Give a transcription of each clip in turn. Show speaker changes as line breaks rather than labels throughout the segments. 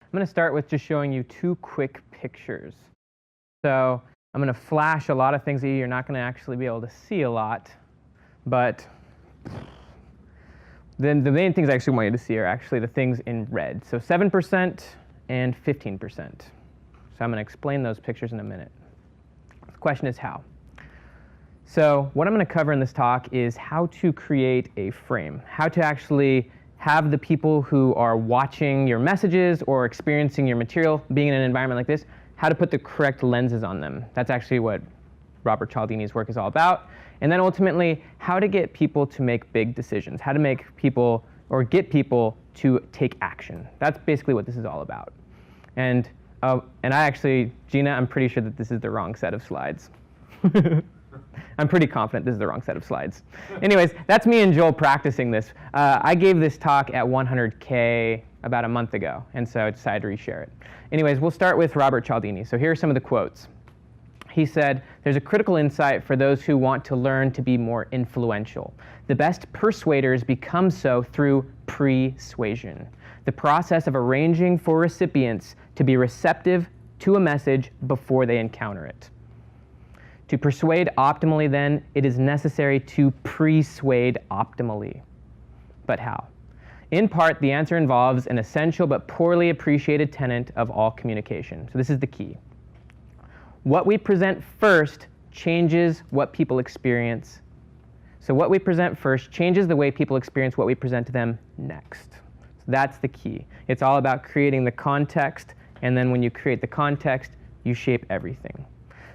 I'm going to start with just showing you 2 quick pictures. So I'm going to flash a lot of things at you. You're not going to actually be able to see a lot, but then the main things I actually want you to see are actually the things in red. So 7% and 15%. So I'm going to explain those pictures in a minute. The question is how. So what I'm going to cover in this talk is how to create a frame, how to actually have the people who are watching your messages or experiencing your material being in an environment like this, how to put the correct lenses on them. That's actually what Robert Cialdini's work is all about. And then ultimately, how to get people to make big decisions, how to make people or get people to take action. That's basically what this is all about. And I actually, Gina, I'm pretty sure that this is the wrong set of slides. I'm pretty confident this is the wrong set of slides. Anyways, that's me and Joel practicing this. I gave this talk at 100K about a month ago, and so I decided to reshare it. Anyways, we'll start with Robert Cialdini. So here are some of the quotes. He said, "There's a critical insight for those who want to learn to be more influential. The best persuaders become so through persuasion, the process of arranging for recipients to be receptive to a message before they encounter it. To persuade optimally, then, it is necessary to persuade optimally. But how? In part, the answer involves an essential but poorly appreciated tenet of all communication." So this is the key. What we present first changes what people experience. So what we present first changes the way people experience what we present to them next. So that's the key. It's all about creating the context, and then when you create the context, you shape everything.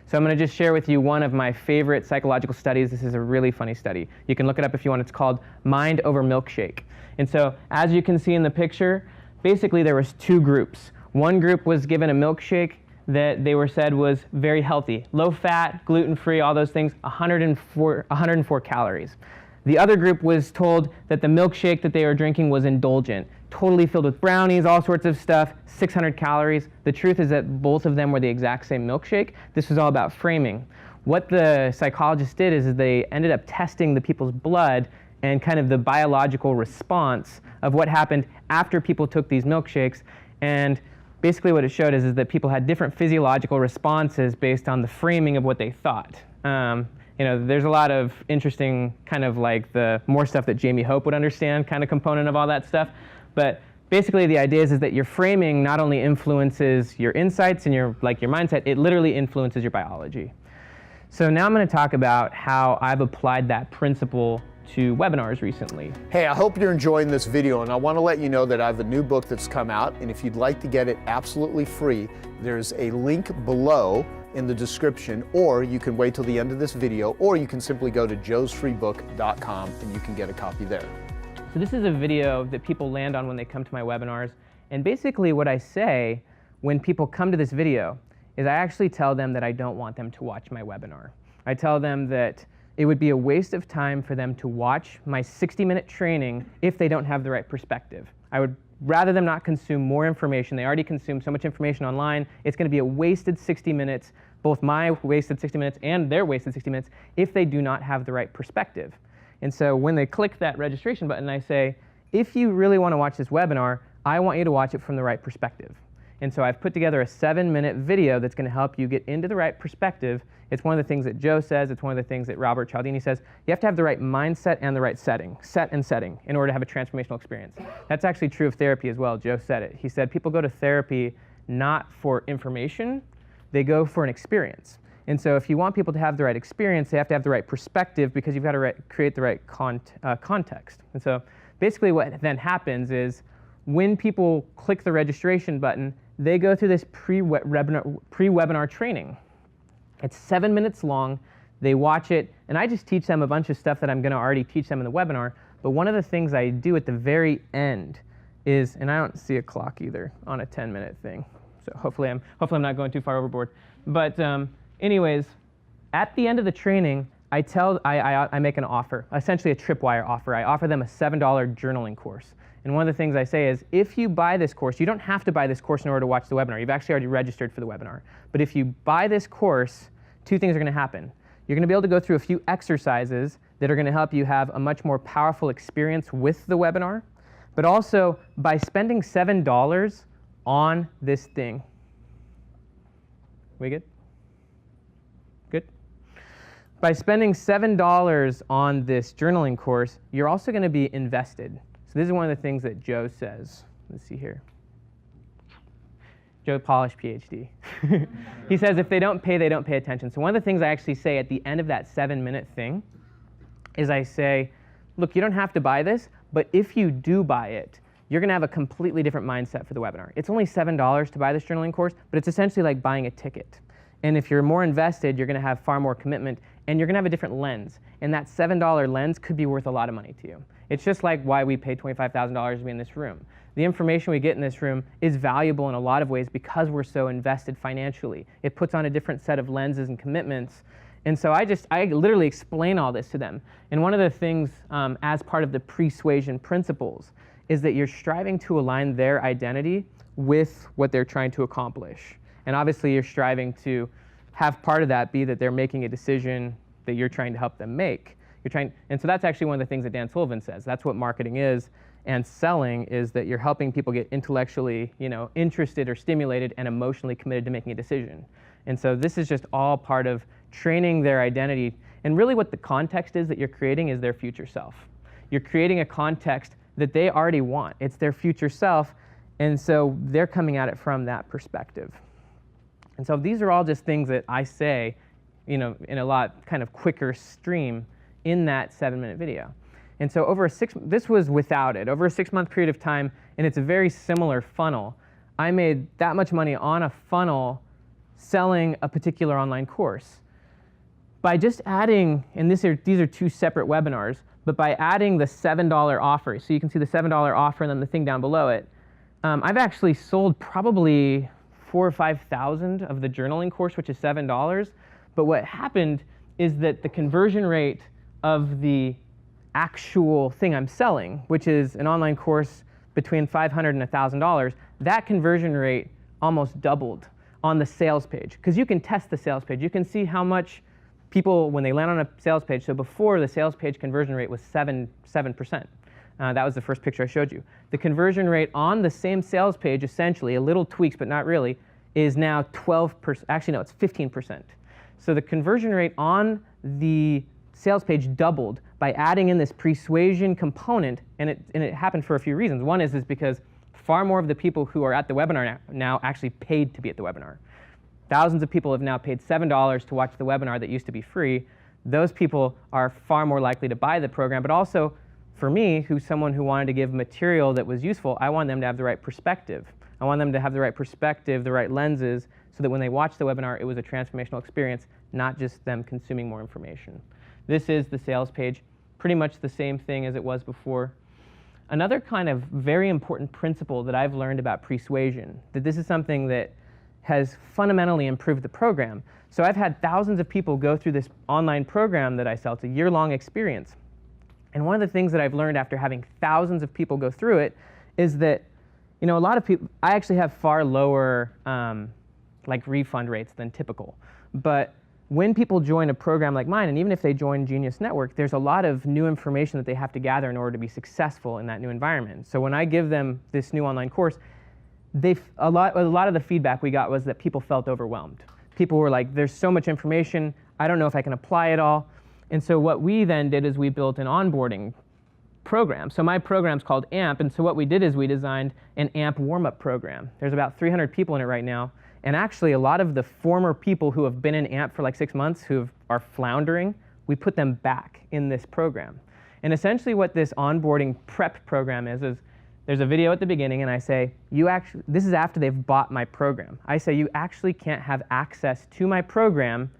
So I'm going to just share with you one of my favorite psychological studies. This is a really funny study. You can look it up if you want. It's called Mind Over Milkshake. And so as you can see in the picture, basically there was 2 groups. One group was given a milkshake that they were said was very healthy, low fat, gluten-free, all those things, 104 calories. The other group was told that the milkshake that they were drinking was indulgent, totally filled with brownies, all sorts of stuff, 600 calories. The truth is that both of them were the exact same milkshake. This was all about framing. What the psychologists did is they ended up testing the people's blood and kind of the biological response of what happened after people took these milkshakes. And basically what it showed is that people had different physiological responses based on the framing of what they thought. There's a lot of interesting kind of like the more stuff that Jamie Hope would understand kind of component of all that stuff. But basically the idea is that your framing not only influences your insights and your mindset, it literally influences your biology. So now I'm going to talk about how I've applied that principle to webinars recently.
Hey, I hope you're enjoying this video, and I want to let you know that I have a new book that's come out, and if you'd like to get it absolutely free, there's a link below in the description, or you can wait till the end of this video, or you can simply go to joesfreebook.com and you can get a copy there.
So this is a video that people land on when they come to my webinars, and basically what I say when people come to this video is I actually tell them that I don't want them to watch my webinar. I tell them that it would be a waste of time for them to watch my 60-minute training if they don't have the right perspective. I would rather them not consume more information. They already consume so much information online. It's going to be a wasted 60 minutes, both my wasted 60 minutes and their wasted 60 minutes, if they do not have the right perspective. And so when they click that registration button, I say, if you really want to watch this webinar, I want you to watch it from the right perspective. And so I've put together a 7-minute video that's going to help you get into the right perspective. It's one of the things that Joe says. It's one of the things that Robert Cialdini says. You have to have the right mindset and the right setting, in order to have a transformational experience. That's actually true of therapy as well. Joe said it. He said people go to therapy not for information. They go for an experience. And so if you want people to have the right experience, they have to have the right perspective because you've got to create the right context. And so basically what then happens is when people click the registration button, they go through this pre-webinar training. It's 7 minutes long. They watch it, and I just teach them a bunch of stuff that I'm going to already teach them in the webinar. But one of the things I do at the very end is, and I don't see a clock either on a 10-minute thing, so hopefully I'm not going too far overboard. But anyways, at the end of the training, I make an offer, essentially a tripwire offer. I offer them a $7 journaling course. And one of the things I say is, if you buy this course, you don't have to buy this course in order to watch the webinar. You've actually already registered for the webinar. But if you buy this course, 2 things are going to happen. You're going to be able to go through a few exercises that are going to help you have a much more powerful experience with the webinar. But also, by spending $7, on this thing. We good? Good? By spending $7 on this journaling course, you're also going to be invested. So this is one of the things that Joe says. Let's see here. Joe Polish, PhD. He says if they don't pay attention. So one of the things I actually say at the end of that 7-minute thing is I say, look, you don't have to buy this, but if you do buy it, you're going to have a completely different mindset for the webinar. It's only $7 to buy this journaling course, but it's essentially like buying a ticket. And if you're more invested, you're going to have far more commitment, and you're going to have a different lens. And that $7 lens could be worth a lot of money to you. It's just like why we paid $25,000 to be in this room. The information we get in this room is valuable in a lot of ways because we're so invested financially. It puts on a different set of lenses and commitments. And so I literally explain all this to them. And one of the things as part of the persuasion principles is that you're striving to align their identity with what they're trying to accomplish. And obviously you're striving to have part of that be that they're making a decision that you're trying to help them make. And so that's actually one of the things that Dan Sullivan says. That's what marketing is. And selling is that you're helping people get intellectually, interested or stimulated and emotionally committed to making a decision. And so this is just all part of training their identity. And really what the context is that you're creating is their future self. You're creating a context that they already want. It's their future self. And so they're coming at it from that perspective. And so these are all just things that I say, in a lot kind of quicker stream in that 7-minute video. And so this was without it, over a 6-month period of time, and it's a very similar funnel. I made that much money on a funnel selling a particular online course. By just adding, and these are 2 separate webinars, but by adding the $7 offer, so you can see the $7 offer and then the thing down below it, I've actually sold probably 4,000 or 5,000 of the journaling course, which is $7. But what happened is that the conversion rate of the actual thing I'm selling, which is an online course between $500 and $1,000, that conversion rate almost doubled on the sales page. Because you can test the sales page. You can see how much people, when they land on a sales page, so before the sales page conversion rate was 7%. That was the first picture I showed you. The conversion rate on the same sales page, essentially, a little tweaks, but not really, is now 12%. Actually, no, it's 15%. So the conversion rate on the sales page doubled by adding in this persuasion component, and it happened for a few reasons. One is because far more of the people who are at the webinar now actually paid to be at the webinar. Thousands of people have now paid $7 to watch the webinar that used to be free. Those people are far more likely to buy the program, but also for me, who's someone who wanted to give material that was useful, I want them to have the right perspective. I want them to have the right perspective, the right lenses, so that when they watch the webinar, it was a transformational experience, not just them consuming more information. This is the sales page, pretty much the same thing as it was before. Another kind of very important principle that I've learned about persuasion, that this is something that has fundamentally improved the program. So I've had thousands of people go through this online program that I sell. It's a year-long experience. And one of the things that I've learned after having thousands of people go through it is that, a lot of people, I actually have far lower refund rates than typical. But when people join a program like mine, and even if they join Genius Network, there's a lot of new information that they have to gather in order to be successful in that new environment. So when I give them this new online course, a lot of the feedback we got was that people felt overwhelmed. People were like, there's so much information, I don't know if I can apply it all. And so what we then did is we built an onboarding program. So my program's called AMP, and so what we did is we designed an AMP warm-up program. There's about 300 people in it right now, and actually a lot of the former people who have been in AMP for like 6 months who are floundering, we put them back in this program. And essentially what this onboarding prep program is there's a video at the beginning, and I say, this is after they've bought my program. I say, you actually can't have access to my program,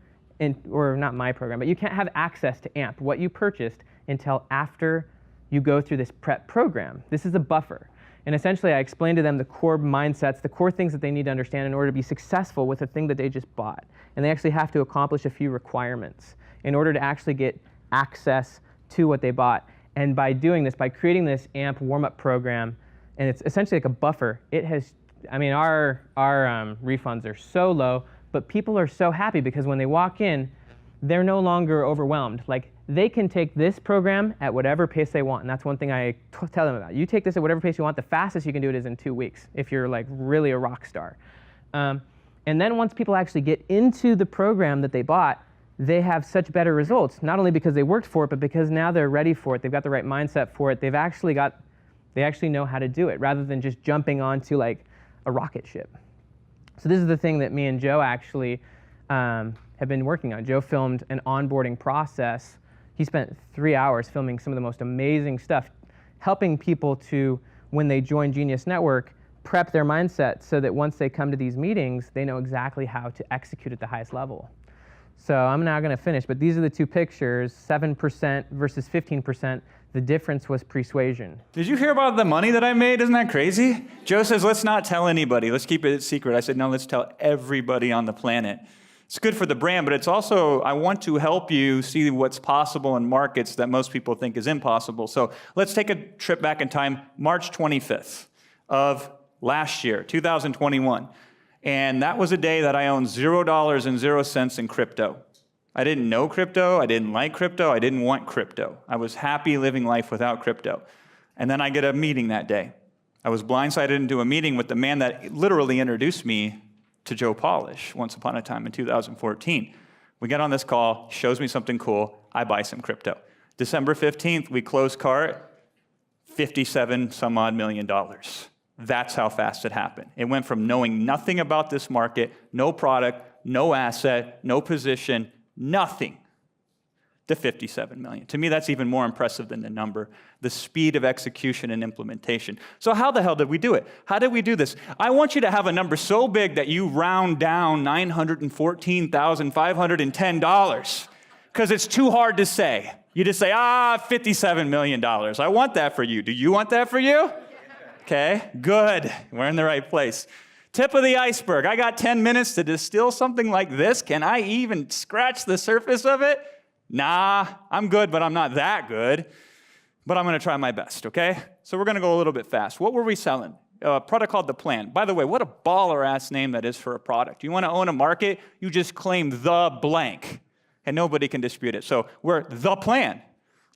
or not my program, but you can't have access to AMP, what you purchased, until after you go through this prep program. This is a buffer. And essentially, I explain to them the core mindsets, the core things that they need to understand in order to be successful with the thing that they just bought. And they actually have to accomplish a few requirements in order to actually get access to what they bought. And by doing this, by creating this AMP warm-up program, and it's essentially like a buffer, our refunds are so low, but people are so happy because when they walk in, they're no longer overwhelmed. Like, they can take this program at whatever pace they want, and that's one thing I tell them about. You take this at whatever pace you want. The fastest you can do it is in 2 weeks if you're like really a rock star. And then once people actually get into the program that they bought, they have such better results, not only because they worked for it, but because now they're ready for it. They've got the right mindset for it. They actually know how to do it, rather than just jumping onto like a rocket ship. So this is the thing that me and Joe actually have been working on. Joe filmed an onboarding process. He spent 3 hours filming some of the most amazing stuff, helping people to, when they join Genius Network, prep their mindset so that once they come to these meetings, they know exactly how to execute at the highest level. So I'm now going to finish, but these are the two pictures, 7% versus 15%. The difference was persuasion.
Did you hear about the money that I made? Isn't that crazy? Joe says, let's not tell anybody. Let's keep it a secret. I said, no, let's tell everybody on the planet. It's good for the brand, but it's also, I want to help you see what's possible in markets that most people think is impossible. So let's take a trip back in time, March 25th of last year, 2021. And that was a day that I owned $0.00 in crypto. I didn't know crypto, I didn't like crypto, I didn't want crypto. I was happy living life without crypto. And then I get a meeting that day. I was blindsided into a meeting with the man that literally introduced me to Joe Polish once upon a time in 2014. We get on this call, he shows me something cool, I buy some crypto. December 15th, we close cart, 57 some odd million dollars. That's how fast it happened. It went from knowing nothing about this market, no product, no asset, no position, nothing, to 57 million. To me, that's even more impressive than the number, the speed of execution and implementation. So how the hell did we do it? How did we do this? I want you to have a number so big that you round down $914,510, because it's too hard to say. You just say, $57 million. I want that for you. Do you want that for you? Okay, good. We're in the right place. Tip of the iceberg. I got 10 minutes to distill something like this. Can I even scratch the surface of it? Nah, I'm good, but I'm not that good. But I'm going to try my best, okay? So we're going to go a little bit fast. What were we selling? A product called The Plan. By the way, what a baller-ass name that is for a product. You want to own a market, you just claim the blank, and nobody can dispute it. So we're The Plan.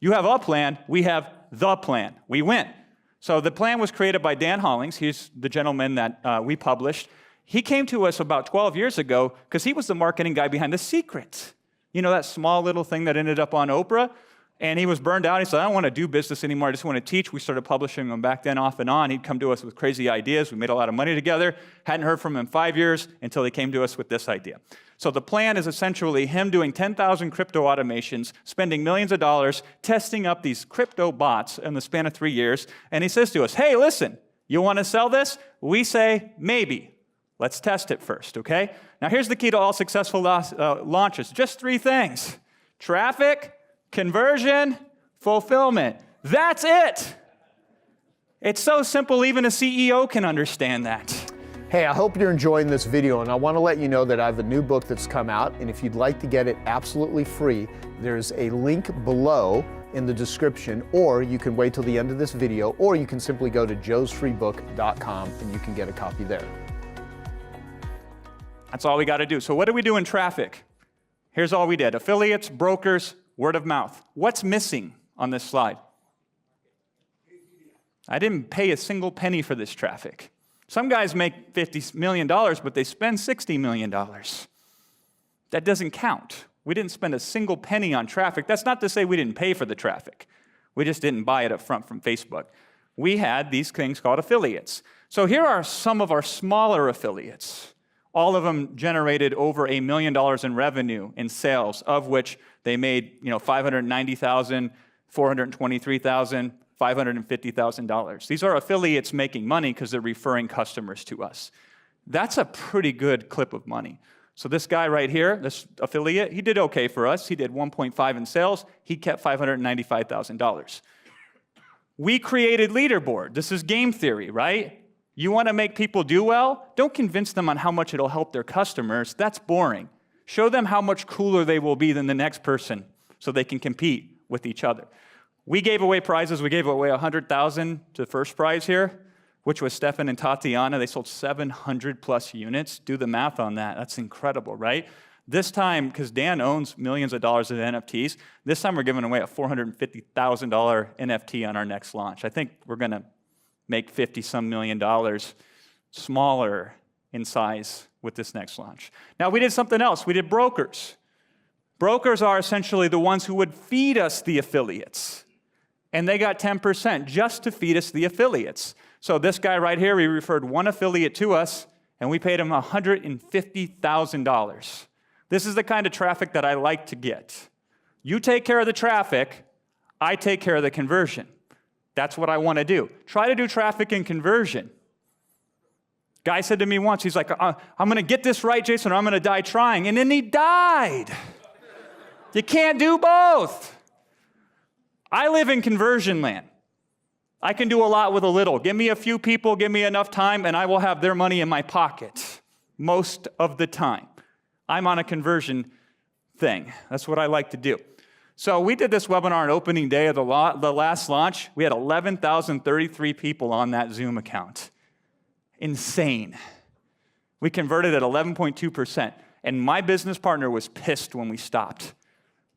You have a plan, we have The Plan. We win. So The Plan was created by Dan Hollings. He's the gentleman that we published. He came to us about 12 years ago because he was the marketing guy behind The Secret. You know, that small little thing that ended up on Oprah? And he was burned out. He said, I don't want to do business anymore. I just want to teach. We started publishing him back then off and on. He'd come to us with crazy ideas. We made a lot of money together. Hadn't heard from him in 5 years until he came to us with this idea. So The Plan is essentially him doing 10,000 crypto automations, spending millions of dollars, testing up these crypto bots in the span of 3 years. And he says to us, hey, listen, you want to sell this? We say, maybe. Let's test it first, okay? Now here's the key to all successful launches. Just 3 things. Traffic, conversion, fulfillment. That's it. It's so simple, even a CEO can understand that.
Hey, I hope you're enjoying this video, and I want to let you know that I have a new book that's come out, and if you'd like to get it absolutely free, there's a link below in the description, or you can wait till the end of this video, or you can simply go to joesfreebook.com and you can get a copy there.
That's all we got to do. So what do we do in traffic? Here's all we did. Affiliates, brokers, word of mouth. What's missing on this slide? I didn't pay a single penny for this traffic. Some guys make $50 million, but they spend $60 million. That doesn't count. We didn't spend a single penny on traffic. That's not to say we didn't pay for the traffic. We just didn't buy it up front from Facebook. We had these things called affiliates. So here are some of our smaller affiliates. All of them generated over $1 million in revenue in sales, of which they made $590,000, $423,000, $550,000. These are affiliates making money because they're referring customers to us. That's a pretty good clip of money. So this guy right here, this affiliate, he did okay for us. He did 1.5 in sales. He kept $595,000. We created Leaderboard. This is game theory, right? You want to make people do well? Don't convince them on how much it'll help their customers. That's boring. Show them how much cooler they will be than the next person so they can compete with each other. We gave away prizes. We gave away $100,000 to the first prize here, which was Stefan and Tatiana. They sold 700 plus units. Do the math on that. That's incredible, right? This time, because Dan owns millions of dollars of NFTs, this time we're giving away a $450,000 NFT on our next launch. I think we're going to make $50-some million smaller in size with this next launch. Now, we did something else. We did brokers. Brokers are essentially the ones who would feed us the affiliates. And they got 10% just to feed us the affiliates. So this guy right here, he referred one affiliate to us, and we paid him $150,000. This is the kind of traffic that I like to get. You take care of the traffic, I take care of the conversion. That's what I want to do. Try to do traffic and conversion. Guy said to me once, he's like, I'm going to get this right, Jason, or I'm going to die trying. And then he died. You can't do both. I live in conversion land. I can do a lot with a little. Give me a few people, give me enough time, and I will have their money in my pocket most of the time. I'm on a conversion thing. That's what I like to do. So we did this webinar on opening day of the last launch. We had 11,033 people on that Zoom account. Insane. We converted at 11.2%. And my business partner was pissed when we stopped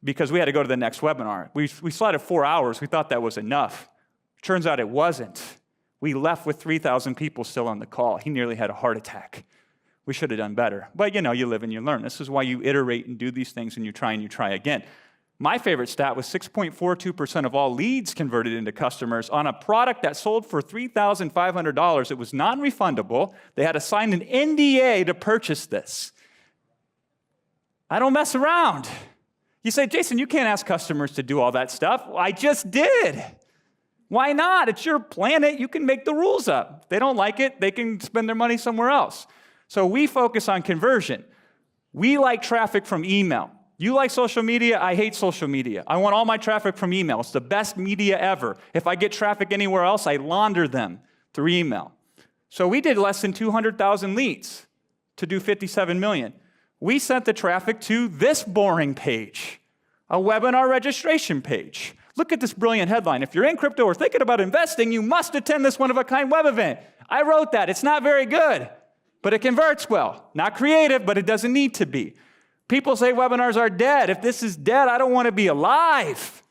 because we had to go to the next webinar. We slotted 4 hours. We thought that was enough. Turns out it wasn't. We left with 3,000 people still on the call. He nearly had a heart attack. We should have done better. But you know, you live and you learn. This is why you iterate and do these things and you try again. My favorite stat was 6.42% of all leads converted into customers on a product that sold for $3,500. It was non-refundable. They had to sign an NDA to purchase this. I don't mess around. You say, Jason, you can't ask customers to do all that stuff. Well, I just did. Why not? It's your planet. You can make the rules up. If they don't like it, they can spend their money somewhere else. So we focus on conversion. We like traffic from email. You like social media? I hate social media. I want all my traffic from email. It's the best media ever. If I get traffic anywhere else, I launder them through email. So we did less than 200,000 leads to do 57 million. We sent the traffic to this boring page, a webinar registration page. Look at this brilliant headline. If you're in crypto or thinking about investing, you must attend this one-of-a-kind web event. I wrote that. It's not very good, but it converts well. Not creative, but it doesn't need to be. People say webinars are dead. If this is dead, I don't want to be alive.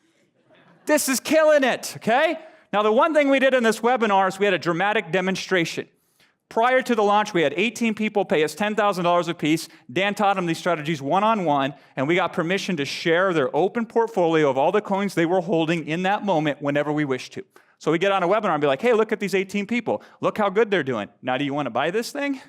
This is killing it, okay? Now, the one thing we did in this webinar is we had a dramatic demonstration. Prior to the launch, we had 18 people pay us $10,000 apiece. Dan taught them these strategies one-on-one, and we got permission to share their open portfolio of all the coins they were holding in that moment whenever we wished to. So we get on a webinar and be like, hey, look at these 18 people. Look how good they're doing. Now, do you want to buy this thing?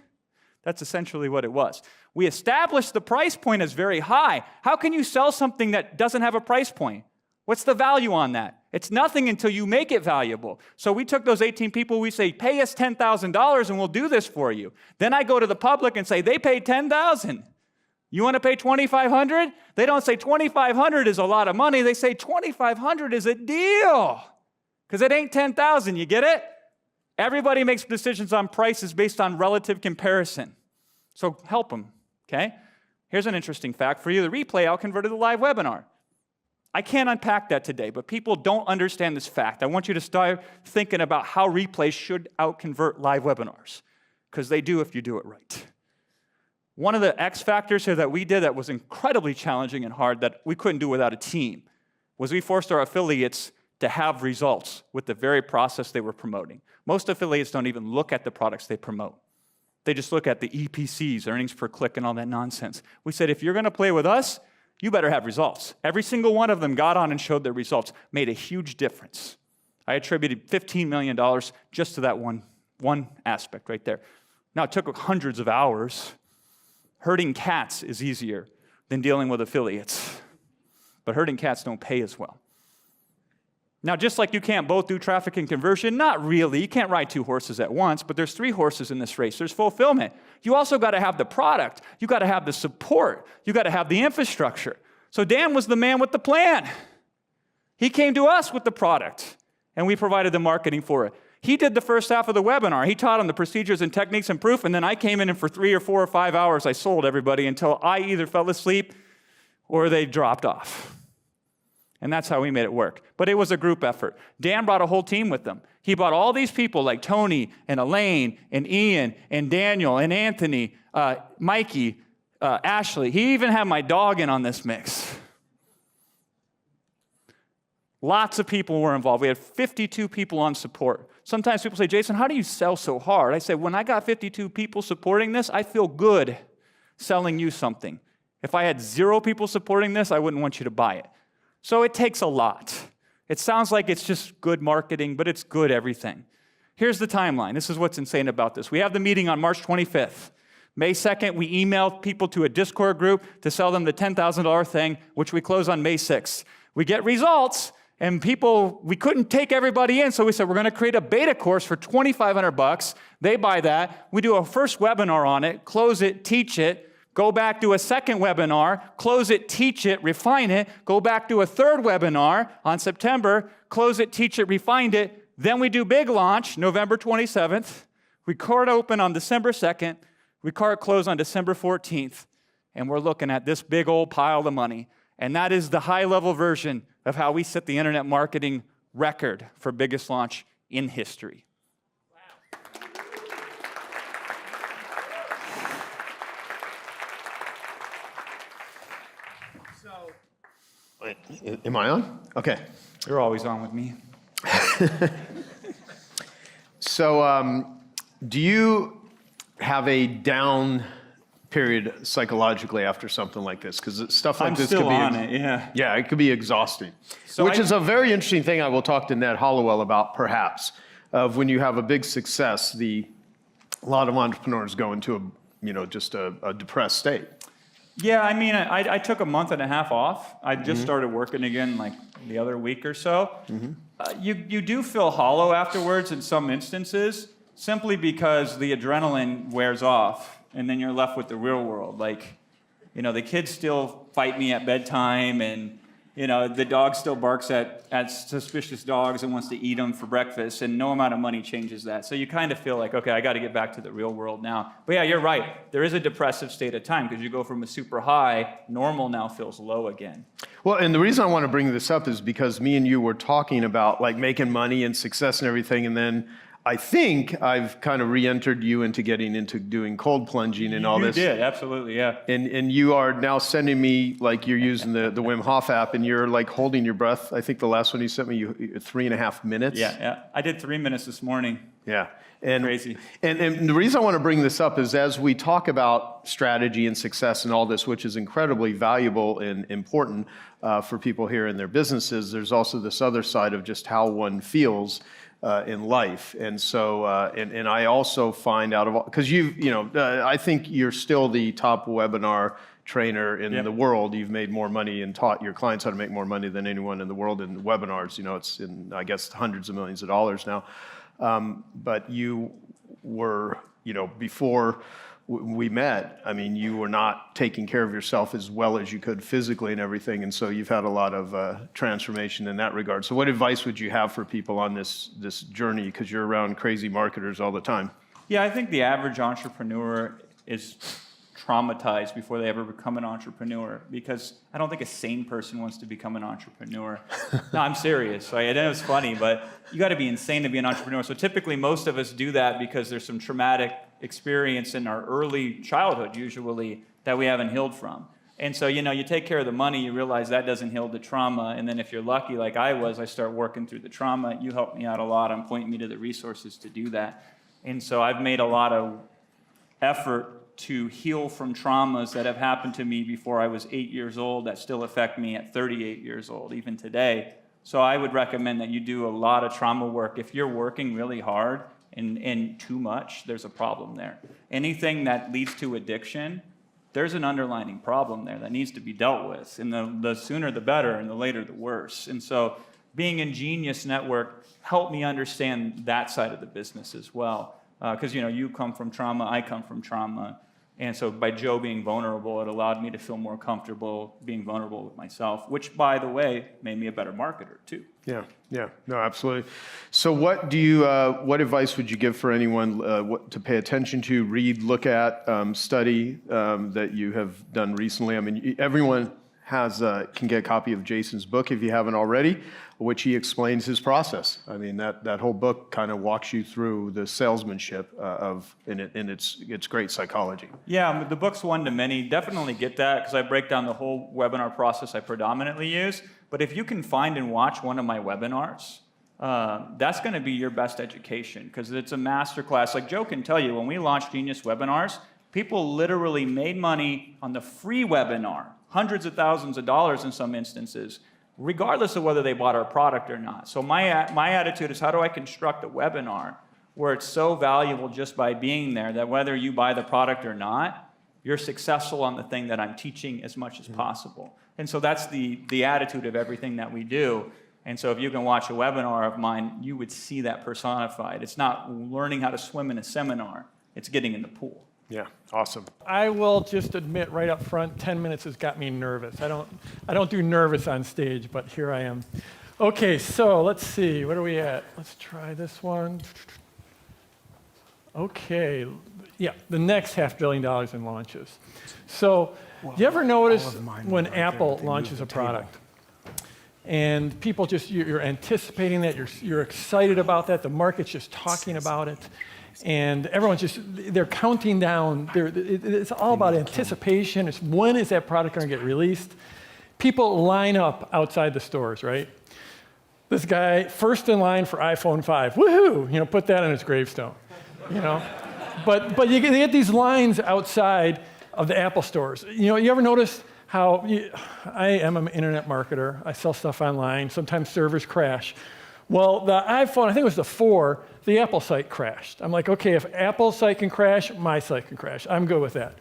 That's essentially what it was. We established the price point as very high. How can you sell something that doesn't have a price point? What's the value on that? It's nothing until you make it valuable. So we took those 18 people, we say, pay us $10,000 and we'll do this for you. Then I go to the public and say, they paid $10,000. You want to pay $2,500? They don't say $2,500 is a lot of money. They say $2,500 is a deal because it ain't $10,000. You get it? Everybody makes decisions on prices based on relative comparison. So help them, okay? Here's an interesting fact for you. The replay out-converted the live webinar. I can't unpack that today, but people don't understand this fact. I want you to start thinking about how replays should out-convert live webinars, because they do if you do it right. One of the X factors here that we did that was incredibly challenging and hard that we couldn't do without a team was we forced our affiliates to have results with the very process they were promoting. Most affiliates don't even look at the products they promote. They just look at the EPCs, earnings per click, and all that nonsense. We said, if you're going to play with us, you better have results. Every single one of them got on and showed their results, made a huge difference. I attributed $15 million just to that one aspect right there. Now, it took hundreds of hours. Herding cats is easier than dealing with affiliates. But herding cats don't pay as well. Now, just like you can't both do traffic and conversion, not really. You can't ride two horses at once, but there's 3 horses in this race. There's fulfillment. You also got to have the product. You got to have the support. You got to have the infrastructure. So Dan was the man with the plan. He came to us with the product, and we provided the marketing for it. He did the first half of the webinar. He taught them the procedures and techniques and proof, and then I came in and for 3 or 4 or 5 hours, I sold everybody until I either fell asleep or they dropped off. And that's how we made it work. But it was a group effort. Dan brought a whole team with them. He brought all these people like Tony and Elaine and Ian and Daniel and Anthony, Mikey, Ashley. He even had my dog in on this mix. Lots of people were involved. We had 52 people on support. Sometimes people say, Jason, how do you sell so hard? I say, when I got 52 people supporting this, I feel good selling you something. If I had 0 people supporting this, I wouldn't want you to buy it. So it takes a lot. It sounds like it's just good marketing, but it's good everything. Here's the timeline. This is what's insane about this. We have the meeting on March 25th. May 2nd, we emailed people to a Discord group to sell them the $10,000 thing, which we close on May 6th. We get results. And people, we couldn't take everybody in, so we said, we're going to create a beta course for $2,500. They buy that. We do a first webinar on it, close it, teach it, go back to a second webinar, close it, teach it, refine it, go back to a third webinar on September, close it, teach it, refine it. Then we do big launch, November 27th. We card open on December 2nd. We card close on December 14th. And we're looking at this big old pile of money. And that is the high-level version of how we set the internet marketing record for biggest launch in history.
So, wait, am I on? Okay.
You're always on with me.
So, do you have a down period psychologically after something like this? Because stuff like this could be yeah, it could be exhausting. So which is a very interesting thing I will talk to Ned Hollowell about, perhaps, of when you have a big success, a lot of entrepreneurs go into just a depressed state.
Yeah, I mean, I took a month and a half off. I just started working again like the other week or so. You do feel hollow afterwards in some instances, simply because the adrenaline wears off. And then you're left with the real world. Like, the kids still fight me at bedtime, and, the dog still barks at suspicious dogs and wants to eat them for breakfast, and no amount of money changes that. So you kind of feel like, okay, I got to get back to the real world now. But yeah, you're right. There is a depressive state of time, because you go from a super high, normal now feels low again.
Well, and the reason I want to bring this up is because me and you were talking about, like, making money and success and everything, and then I think I've kind of re-entered you into getting into doing cold plunging and all this.
You did, absolutely, yeah.
And you are now sending me, like, you're using the Wim Hof app, and you're like holding your breath. I think the last one you sent me, 3.5 minutes.
Yeah. I did 3 minutes this morning.
Yeah. And,
crazy.
And the reason I want to bring this up is as we talk about strategy and success and all this, which is incredibly valuable and important for people here in their businesses, there's also this other side of just how one feels in life. And so, and I also find out of all, because I think you're still the top webinar trainer in the world. You've made more money and taught your clients how to make more money than anyone in the world in webinars. It's in, I guess, hundreds of millions of dollars now. But you were, before we met, I mean, you were not taking care of yourself as well as you could physically and everything, and so you've had a lot of transformation in that regard. So what advice would you have for people on this journey, because you're around crazy marketers all the time?
Yeah, I think the average entrepreneur is traumatized before they ever become an entrepreneur, because I don't think a sane person wants to become an entrepreneur. No, I'm serious. I know it's funny, but you got to be insane to be an entrepreneur. So typically most of us do that because there's some traumatic experience in our early childhood, usually, that we haven't healed from. And so, you take care of the money, you realize that doesn't heal the trauma, and then if you're lucky, like I was, I start working through the trauma. You helped me out a lot on pointing me to the resources to do that. And so I've made a lot of effort to heal from traumas that have happened to me before I was 8 years old that still affect me at 38 years old, even today. So I would recommend that you do a lot of trauma work. If you're working really hard and too much, there's a problem there. Anything that leads to addiction, there's an underlying problem there that needs to be dealt with. And the sooner the better, and the later the worse. And so being in Genius Network helped me understand that side of the business as well. Because you come from trauma, I come from trauma. And so by Joe being vulnerable, it allowed me to feel more comfortable being vulnerable with myself, which, by the way, made me a better marketer, too.
Yeah, no, absolutely. So what advice would you give for anyone what to pay attention to, read, look at, study that you have done recently? I mean, everyone
can get a copy of Jason's book if you haven't already, which he explains his process. I mean, that whole book kind of walks you through the salesmanship and it's great psychology. Yeah,
the book's one to many. Definitely get that, because I break down the whole webinar process I predominantly use. But if you can find and watch one of my webinars, that's going to be your best education, because it's a masterclass. Like Joe can tell you, when we launched Genius Webinars, people literally made money on the free webinar, hundreds of thousands of dollars in some instances, regardless of whether they bought our product or not. So my attitude is, how do I construct a webinar where it's so valuable just by being there that whether you buy the product or not, you're successful on the thing that I'm teaching as much as possible. And so that's the attitude of everything that we do. And so if you can watch a webinar of mine, you would see that personified. It's not learning how to swim in a seminar, it's getting in the pool.
Yeah, awesome.
I will just admit right up front, 10 minutes has got me nervous. I don't do nervous on stage, but here I am. Okay, so let's see, what are we at? Let's try this one. Okay, yeah, the next $500 million in launches. So, you ever notice when Apple launches a product, and people you're anticipating that, you're excited about that, the market's just talking about it, and everyone's they're counting down, it's all about anticipation, it's when is that product going to get released. People line up outside the stores, right? This guy, first in line for iPhone 5, woohoo, put that on his gravestone, But you get these lines outside of the Apple stores. You ever notice how I am an internet marketer. I sell stuff online. Sometimes servers crash. Well, the iPhone, I think it was the 4, the Apple site crashed. I'm like, okay, if Apple's site can crash, my site can crash. I'm good with that.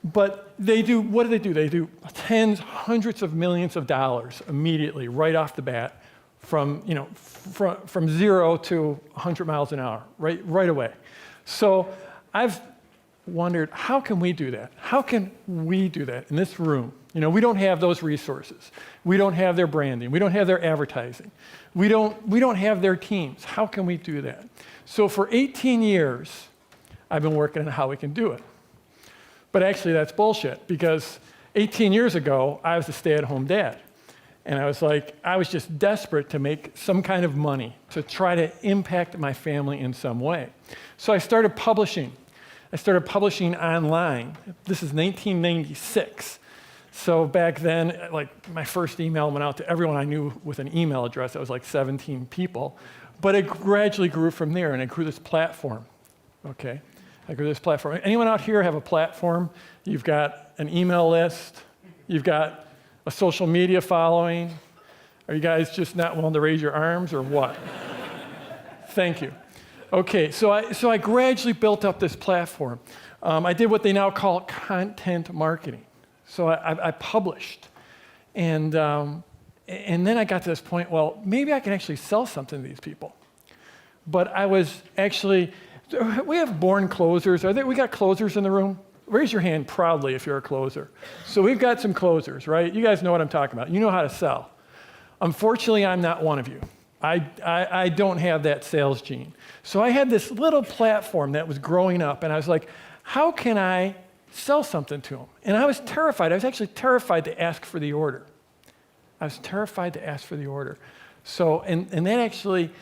But what do? They do tens, hundreds of millions of dollars immediately, right off the bat, from 0 to 100 miles an hour, right away. So I've wondered, how can we do that? How can we do that in this room? We don't have those resources. We don't have their branding. We don't have their advertising. We don't have their teams. How can we do that? So for 18 years, I've been working on how we can do it. But actually, that's bullshit, because 18 years ago, I was a stay-at-home dad. And I was just desperate to make some kind of money to try to impact my family in some way. So I started publishing. I started publishing online. This is 1996. So back then, my first email went out to everyone I knew with an email address. That was like 17 people. But it gradually grew from there, and it grew this platform. Okay, I grew this platform. Anyone out here have a platform? You've got an email list. You've got a social media following. Are you guys just not willing to raise your arms, or what? Thank you. Okay, so I gradually built up this platform. I did what they now call content marketing. So I published, and then I got to this point, well, maybe I can actually sell something to these people. But I was actually, we have born closers. We got closers in the room? Raise your hand proudly if you're a closer. So we've got some closers, right? You guys know what I'm talking about. You know how to sell. Unfortunately, I'm not one of you. I don't have that sales gene. So I had this little platform that was growing up, and I was like, how can I sell something to them? And I was terrified. I was actually terrified to ask for the order. So, and that actually,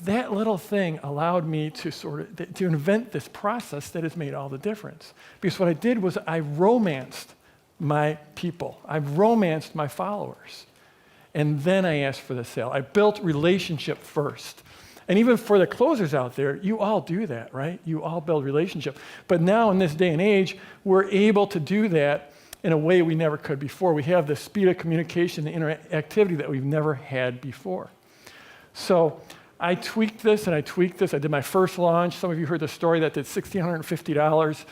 that little thing allowed me to to invent this process that has made all the difference. Because what I did was I romanced my people. I romanced my followers. And then I asked for the sale. I built relationship first. And even for the closers out there, you all do that, right? You all build relationship. But now in this day and age, we're able to do that in a way we never could before. We have the speed of communication, the interactivity that we've never had before. So I tweaked this and I tweaked this. I did my first launch. Some of you heard the story that did $1,650.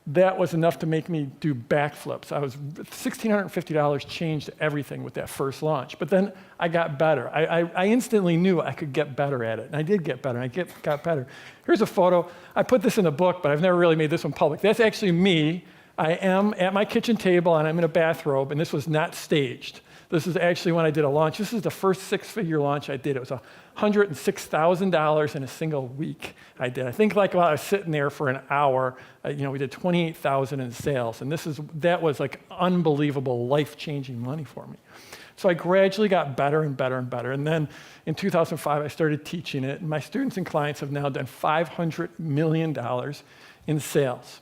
That was enough to make me do backflips. $1,650 changed everything with that first launch. But then I got better. I instantly knew I could get better at it. And I did get better. Got better. Here's a photo. I put this in the book, but I've never really made this one public. That's actually me. I am at my kitchen table, and I'm in a bathrobe, and this was not staged. This is actually when I did a launch. This is the first six-figure launch I did. It was $106,000 in a single week I did. I think like while I was sitting there for an hour, we did $28,000 in sales. And that was like unbelievable, life-changing money for me. So I gradually got better and better and better. And then in 2005, I started teaching it. And my students and clients have now done $500 million in sales.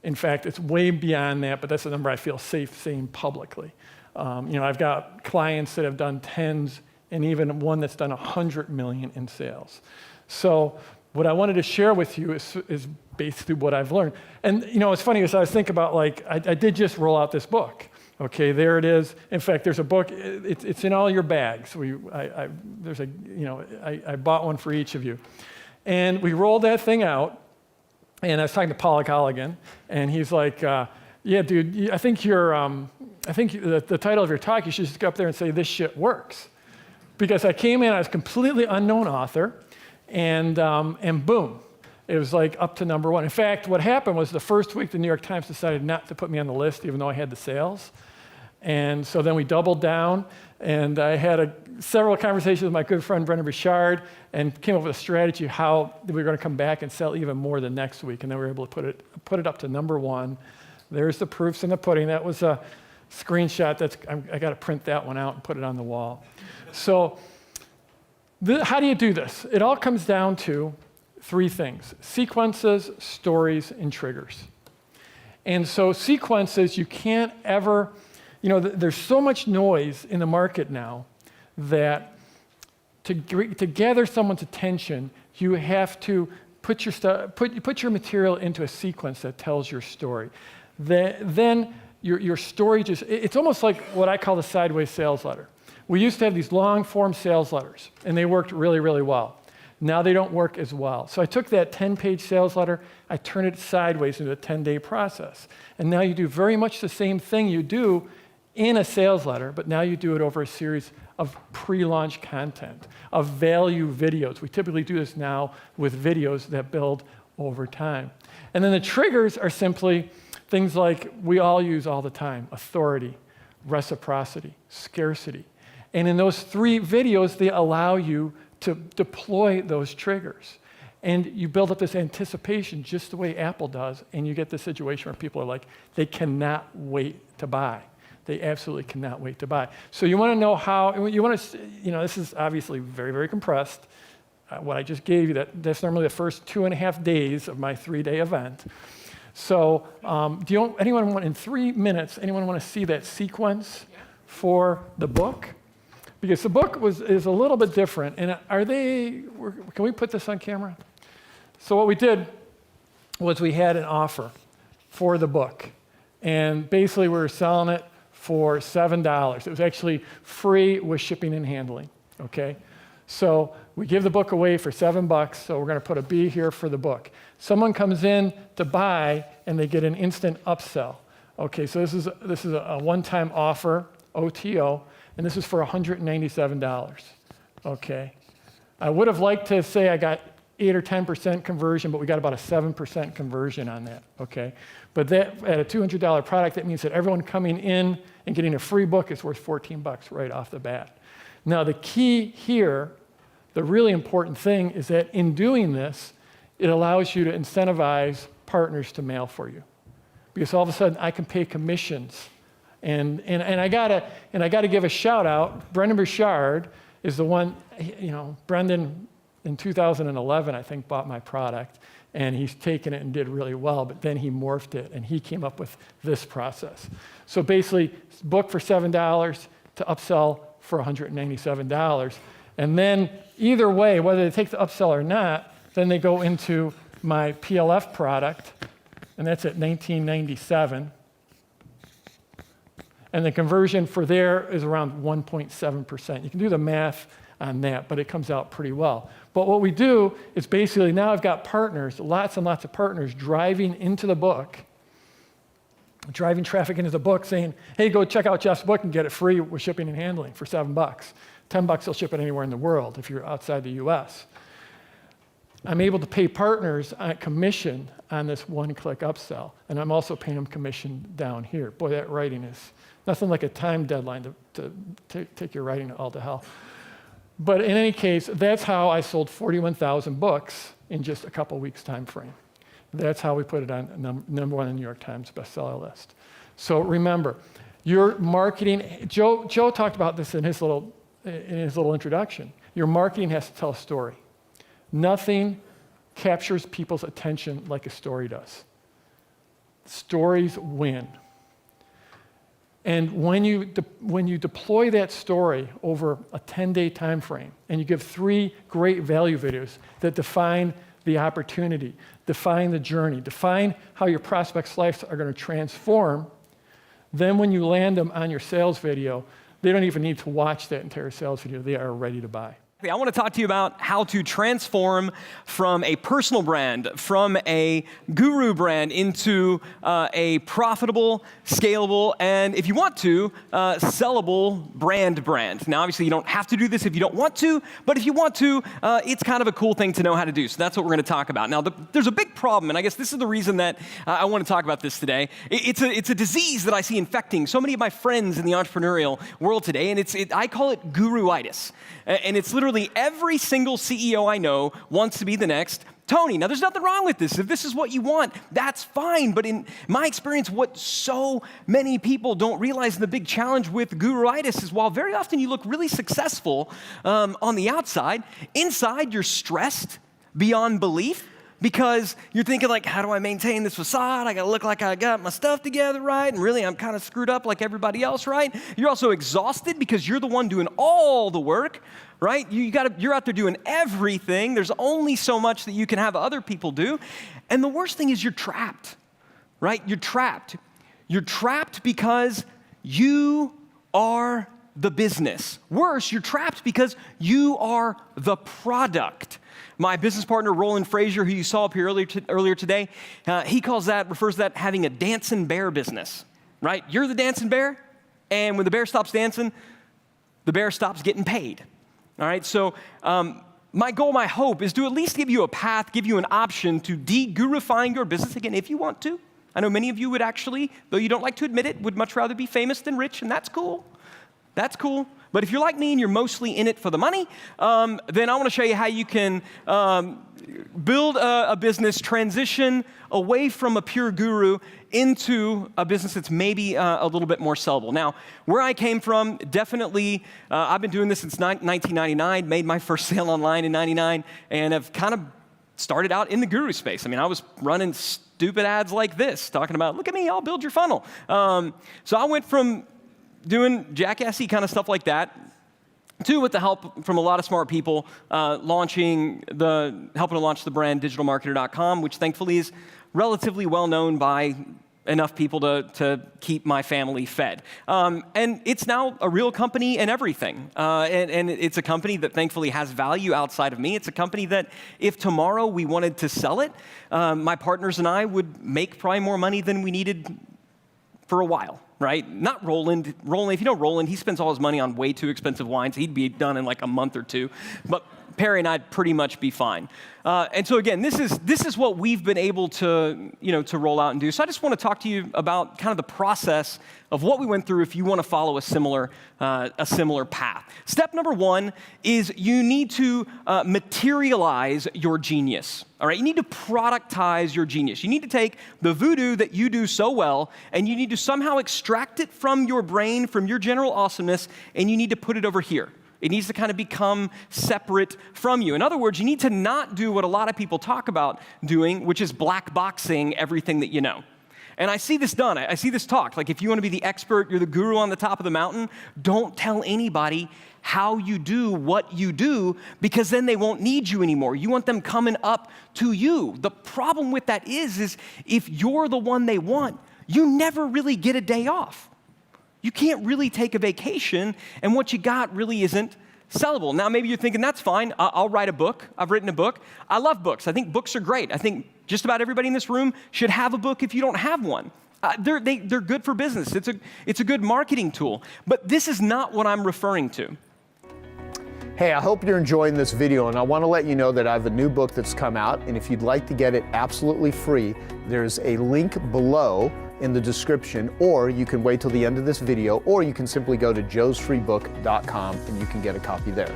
In fact, it's way beyond that, but that's a number I feel safe saying publicly. I've got clients that have done tens and even one that's done 100 million in sales. So what I wanted to share with you is basically what I've learned. And it's funny as I was thinking about, I did just roll out this book. Okay, there it is. In fact, there's a book. It's in all your bags. I bought one for each of you, and we rolled that thing out. And I was talking to Paul Colligan, and he's like, "Yeah, dude, I think the title of your talk, you should just go up there and say this shit works," because I came in, I was a completely unknown author, and boom. It was like up to number one. In fact, what happened was the first week, the New York Times decided not to put me on the list, even though I had the sales. And so then we doubled down, and I had several conversations with my good friend Brendan Burchard, and came up with a strategy how we were going to come back and sell even more the next week. And then we were able to put it up to number one. There's the proofs in the pudding. That was a screenshot. I got to print that one out and put it on the wall. So how do you do this? It all comes down to three things: sequences, stories, and triggers. And so sequences, you can't ever, there's so much noise in the market now that to gather someone's attention, you have to put your material into a sequence that tells your story. Then your story it's almost like what I call the sideways sales letter. We used to have these long form sales letters, and they worked really, really well. Now they don't work as well. So I took that 10-page sales letter, I turned it sideways into a 10-day process. And now you do very much the same thing you do in a sales letter, but now you do it over a series of pre-launch content, of value videos. We typically do this now with videos that build over time. And then the triggers are simply things like we all use all the time: authority, reciprocity, scarcity. And in those three videos, they allow you to deploy those triggers. And you build up this anticipation just the way Apple does, and you get this situation where people are like, they cannot wait to buy. They absolutely cannot wait to buy. So you want to know how, this is obviously very, very compressed. What I just gave you, that's normally the first 2.5 days of my 3-day event. So in 3 minutes, anyone want to see that sequence for the book? Because the book is a little bit different. And can we put this on camera? So what we did was we had an offer for the book. And basically we were selling it for $7. It was actually free with shipping and handling, okay? So we give the book away for $7, so we're gonna put a B here for the book. Someone comes in to buy and they get an instant upsell. Okay, so this is a one-time offer, OTO, and this is for $197, okay? I would have liked to say I got 8 or 10% conversion, but we got about a 7% conversion on that, okay? But that, at a $200 product, that means that everyone coming in and getting a free book is worth $14 right off the bat. Now, the key here, the really important thing is that in doing this, it allows you to incentivize partners to mail for you. Because all of a sudden, I can pay commissions. And I gotta give a shout out. Brendan Burchard is the one, Brendan in 2011, I think, bought my product, and he's taken it and did really well, but then he morphed it, and he came up with this process. So basically, book for $7 to upsell for $197. And then either way, whether they take the upsell or not, then they go into my PLF product, and that's at $19.97. And the conversion for there is around 1.7%. You can do the math on that, but it comes out pretty well. But what we do is basically now I've got partners, lots and lots of partners driving into the book, driving traffic into the book saying, hey, go check out Jeff's book and get it free with shipping and handling for $7. $10, they'll ship it anywhere in the world if you're outside the US. I'm able to pay partners a commission on this one-click upsell, and I'm also paying them commission down here. Boy, that writing is nothing like a time deadline to take your writing all to hell. But in any case, that's how I sold 41,000 books in just a couple weeks' time frame. That's how we put it on number one on the New York Times bestseller list. So remember, your marketing, Joe talked about this in his little introduction. Your marketing has to tell a story. Nothing captures people's attention like a story does. Stories win. And when you deploy that story over a 10-day time frame, and you give 3 great value videos that define the opportunity, define the journey, define how your prospects' lives are going to transform, then when you land them on your sales video, they don't even need to watch that entire sales video. They are ready to buy.
I want to talk to you about how to transform from a personal brand, from a guru brand into a profitable, scalable, and if you want to, sellable brand. Now, obviously, you don't have to do this if you don't want to, but if you want to, it's kind of a cool thing to know how to do. So that's what we're going to talk about. Now, there's a big problem, and I guess this is the reason that I want to talk about this today. It's a disease that I see infecting so many of my friends in the entrepreneurial world today, and I call it Guru-ititis. And it's literally every single CEO I know wants to be the next Tony. Now, there's nothing wrong with this. If this is what you want, that's fine. But in my experience, what so many people don't realize, the big challenge with Guru-ititis is while very often you look really successful on the outside, inside you're stressed beyond belief. Because you're thinking like, how do I maintain this facade? I gotta look like I got my stuff together right, and really I'm kind of screwed up like everybody else, right? You're also exhausted because you're the one doing all the work, right? You're out there doing everything. There's only so much that you can have other people do. And the worst thing is you're trapped, right? You're trapped. You're trapped because you are the business. Worse, you're trapped because you are the product. My business partner, Roland Frazier, who you saw up here earlier today, refers to that having a dancing bear business, right? You're the dancing bear, and when the bear stops dancing, the bear stops getting paid, all right? So my goal, my hope, is to at least give you a path, give you an option to de-gurifying your business, again, if you want to. I know many of you would actually, though you don't like to admit it, would much rather be famous than rich, and that's cool. That's cool. But if you're like me and you're mostly in it for the money, then I want to show you how you can build a business, transition away from a pure guru into a business that's maybe a little bit more sellable. Now, where I came from, definitely, I've been doing this since 1999, made my first sale online in 99, and have kind of started out in the guru space. I mean, I was running stupid ads like this, talking about, look at me, I'll build your funnel. So I went from doing jackassy kind of stuff like that, to, with the help from a lot of smart people, helping to launch the brand digitalmarketer.com, which thankfully is relatively well known by enough people to keep my family fed. And it's now a real company and everything. And it's a company that thankfully has value outside of me. It's a company that if tomorrow we wanted to sell it, my partners and I would make probably more money than we needed for a while. Right? Not Roland. If you know Roland, he spends all his money on way too expensive wines. He'd be done in like a month or two. But Perry and I'd pretty much be fine. And so again, this is what we've been able to roll out and do. So I just want to talk to you about kind of the process of what we went through if you want to follow a similar path. Step number 1 is you need to materialize your genius. All right, you need to productize your genius. You need to take the voodoo that you do so well, and you need to somehow extract it from your brain, from your general awesomeness, and you need to put it over here. It needs to kind of become separate from you. In other words, you need to not do what a lot of people talk about doing, which is black boxing everything that you know. And I see this done. I see this talked. Like if you want to be the expert, you're the guru on the top of the mountain, don't tell anybody how you do what you do, because then they won't need you anymore. You want them coming up to you. The problem with that is if you're the one they want, you never really get a day off. You can't really take a vacation, and what you got really isn't sellable. Now, maybe you're thinking, that's fine. I'll write a book. I've written a book. I love books. I think books are great. I think just about everybody in this room should have a book if you don't have one. They're good for business. It's a good marketing tool. But this is not what I'm referring to.
Hey, I hope you're enjoying this video, and I want to let you know that I have a new book that's come out, and if you'd like to get it absolutely free, there's a link below in the description, or you can wait till the end of this video, or you can simply go to joesfreebook.com and you can get a copy there.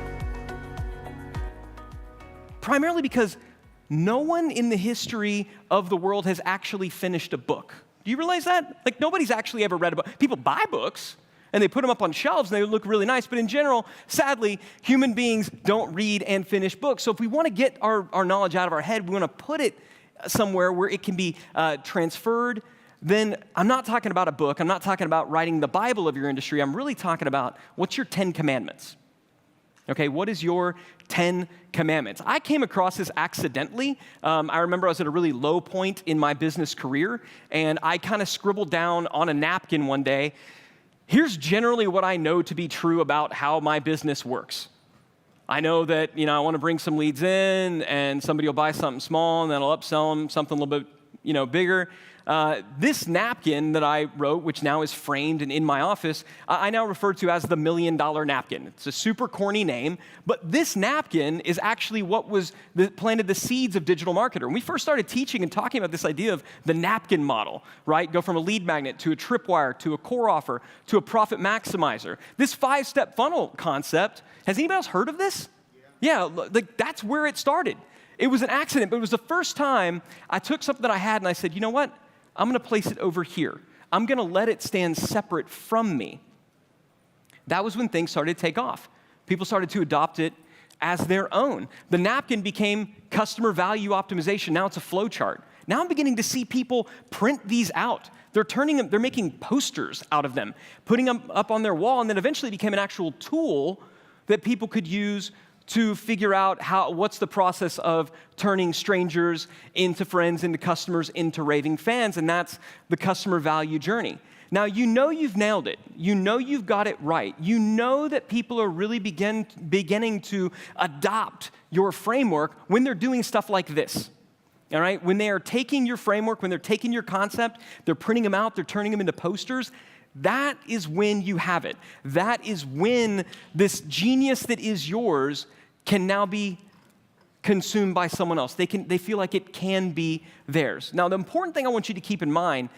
Primarily because no one in the history of the world has actually finished a book. Do you realize that? Like, nobody's actually ever read a book. People buy books, and they put them up on shelves, and they look really nice. But in general, sadly, human beings don't read and finish books. So if we want to get our knowledge out of our head, we want to put it somewhere where it can be transferred, then I'm not talking about a book. I'm not talking about writing the Bible of your industry. I'm really talking about what's your 10 commandments. Okay, what is your 10 commandments? I came across this accidentally. I remember I was at a really low point in my business career, and I kind of scribbled down on a napkin one day, here's generally what I know to be true about how my business works. I know that, I want to bring some leads in, and somebody will buy something small, and then I'll upsell them something a little bit, bigger. This napkin that I wrote, which now is framed and in my office, I now refer to as the $1 million napkin. It's a super corny name, but this napkin is actually what planted the seeds of digital marketer. When we first started teaching and talking about this idea of the napkin model, right? Go from a lead magnet to a tripwire to a core offer to a profit maximizer. This 5-step funnel concept, has anybody else heard of this? Yeah, like that's where it started. It was an accident, but it was the first time I took something that I had and I said, you know what? I'm going to place it over here. I'm going to let it stand separate from me. That was when things started to take off. People started to adopt it as their own. The napkin became customer value optimization. Now it's a flow chart. Now I'm beginning to see people print these out. They're making posters out of them, putting them up on their wall, and then eventually became an actual tool that people could use to figure out what's the process of turning strangers into friends, into customers, into raving fans, and that's the customer value journey. Now, you've nailed it. You've got it right. You know that people are really beginning to adopt your framework when they're doing stuff like this. All right? When they are taking your framework, when they're taking your concept, they're printing them out, they're turning them into posters. That is when you have it. That is when this genius that is yours can now be consumed by someone else. They feel like it can be theirs. Now, the important thing I want you to keep in mind,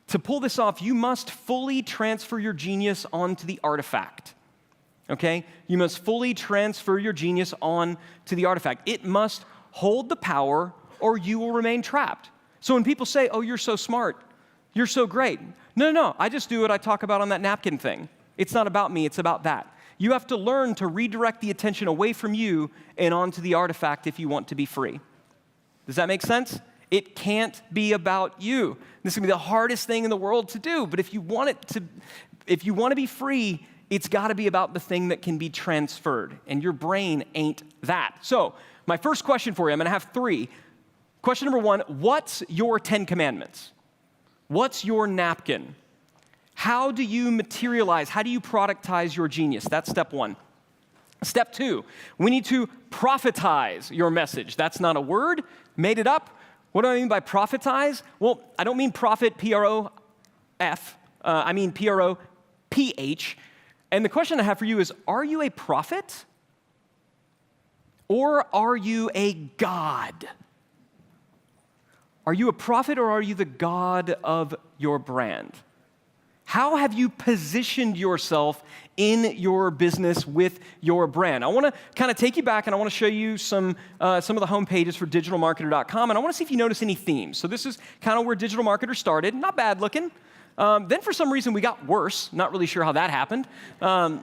to pull this off, you must fully transfer your genius onto the artifact. Okay? You must fully transfer your genius onto the artifact. It must hold the power, or you will remain trapped. So when people say, oh, you're so smart, you're so great. No, I just do what I talk about on that napkin thing. It's not about me, it's about that. You have to learn to redirect the attention away from you and onto the artifact if you want to be free. Does that make sense? It can't be about you. This is going to be the hardest thing in the world to do, but if you want to be free, it's got to be about the thing that can be transferred, and your brain ain't that. So, my first question for you, I'm going to have 3. Question number 1, what's your 10 commandments? What's your napkin? How do you materialize? How do you productize your genius? That's step 1. Step 2, we need to profitize your message. That's not a word, made it up. What do I mean by profitize? Well, I don't mean profit, P-R-O-F. I mean P-R-O-P-H. And the question I have for you is, are you a prophet? Or are you a god? Are you a prophet, or are you the god of your brand? How have you positioned yourself in your business with your brand? I want to kind of take you back, and I want to show you some of the home pages for digitalmarketer.com, and I want to see if you notice any themes. So this is kind of where Digital Marketer started. Not bad looking. Then for some reason we got worse. Not really sure how that happened. Then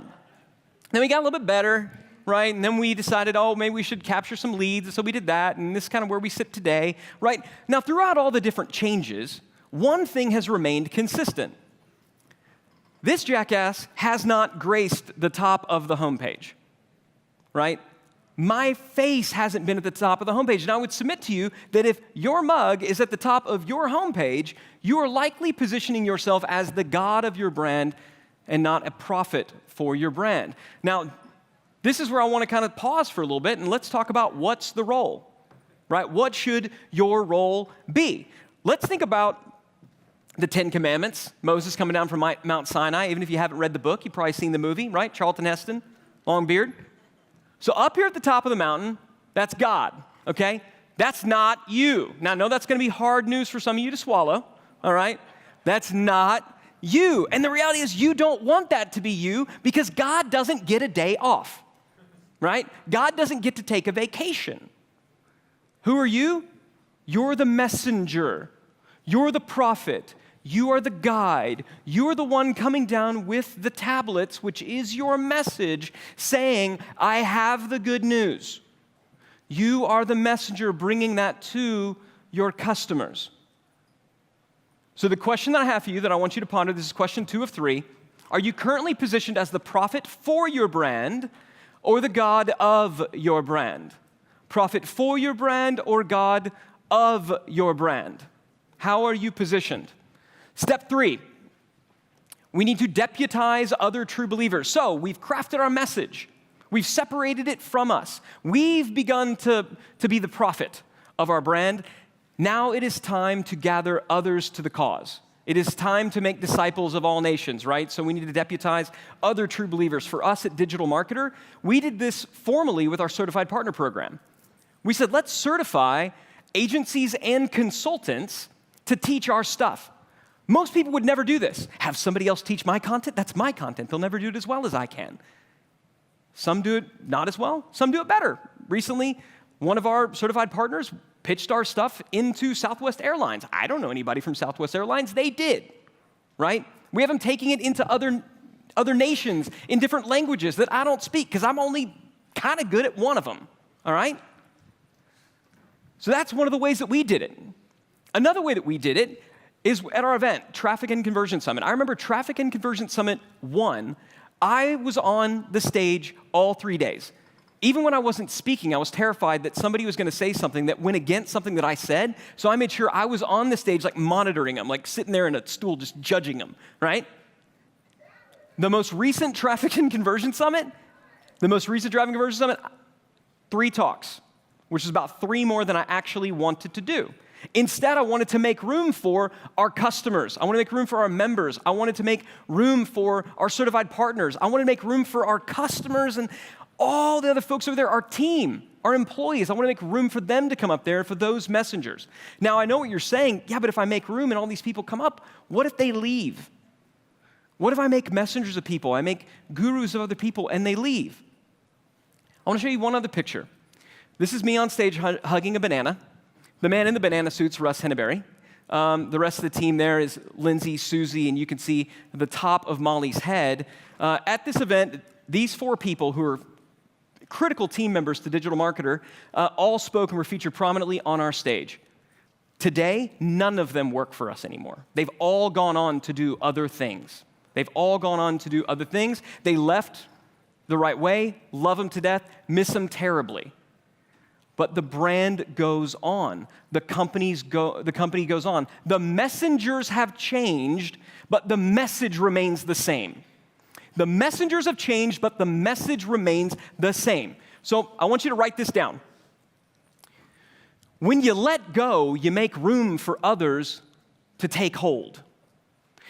we got a little bit better, right? And then we decided, oh, maybe we should capture some leads, so we did that, and this is kind of where we sit today, right? Now, throughout all the different changes, one thing has remained consistent. This jackass has not graced the top of the homepage, right? My face hasn't been at the top of the homepage. And I would submit to you that if your mug is at the top of your homepage, you are likely positioning yourself as the god of your brand and not a prophet for your brand. Now, this is where I want to kind of pause for a little bit, and let's talk about what's the role, right? What should your role be? Let's think about the 10 Commandments, Moses coming down from Mount Sinai. Even if you haven't read the book, you've probably seen the movie, right? Charlton Heston, long beard. So up here at the top of the mountain, that's God, okay? That's not you. Now, I know that's going to be hard news for some of you to swallow, all right? That's not you. And the reality is you don't want that to be you because God doesn't get a day off, right? God doesn't get to take a vacation. Who are you? You're the messenger. You're the prophet. You are the guide. You are the one coming down with the tablets, which is your message, saying, I have the good news. You are the messenger bringing that to your customers. So the question that I have for you that I want you to ponder, this is question 2 of 3. Are you currently positioned as the prophet for your brand or the God of your brand? Prophet for your brand or God of your brand? How are you positioned? Step 3, we need to deputize other true believers. So we've crafted our message. We've separated it from us. We've begun to be the prophet of our brand. Now it is time to gather others to the cause. It is time to make disciples of all nations, right? So we need to deputize other true believers. For us at Digital Marketer, we did this formally with our Certified Partner Program. We said, let's certify agencies and consultants to teach our stuff. Most people would never do this. Have somebody else teach my content? That's my content. They'll never do it as well as I can. Some do it not as well. Some do it better. Recently, one of our certified partners pitched our stuff into Southwest Airlines. I don't know anybody from Southwest Airlines. They did, right? We have them taking it into other nations in different languages that I don't speak because I'm only kind of good at one of them, all right? So that's one of the ways that we did it. Another way that we did it is at our event, Traffic and Conversion Summit. I remember Traffic and Conversion Summit 1, I was on the stage all 3 days. Even when I wasn't speaking, I was terrified that somebody was going to say something that went against something that I said, so I made sure I was on the stage like monitoring them, like sitting there in a stool just judging them, right? The most recent Traffic and Conversion Summit, 3 talks, which is about 3 more than I actually wanted to do. Instead, I wanted to make room for our customers. I wanted to make room for our members. I wanted to make room for our certified partners. I wanted to make room for our customers and all the other folks over there, our team, our employees. I want to make room for them to come up there, for those messengers. Now, I know what you're saying. Yeah, but if I make room and all these people come up, what if they leave? What if I make messengers of people? I make gurus of other people and they leave? I want to show you one other picture. This is me on stage hugging a banana. The man in the banana suit's Russ Henneberry. The rest of the team there is Lindsay, Susie, and you can see the top of Molly's head. At this event, these 4 people who are critical team members to Digital Marketer all spoke and were featured prominently on our stage. Today, none of them work for us anymore. They've all gone on to do other things. They left the right way, love them to death, miss them terribly. But the brand goes on. The company goes on. The messengers have changed, but the message remains the same. The messengers have changed, but the message remains the same. So I want you to write this down. When you let go, you make room for others to take hold.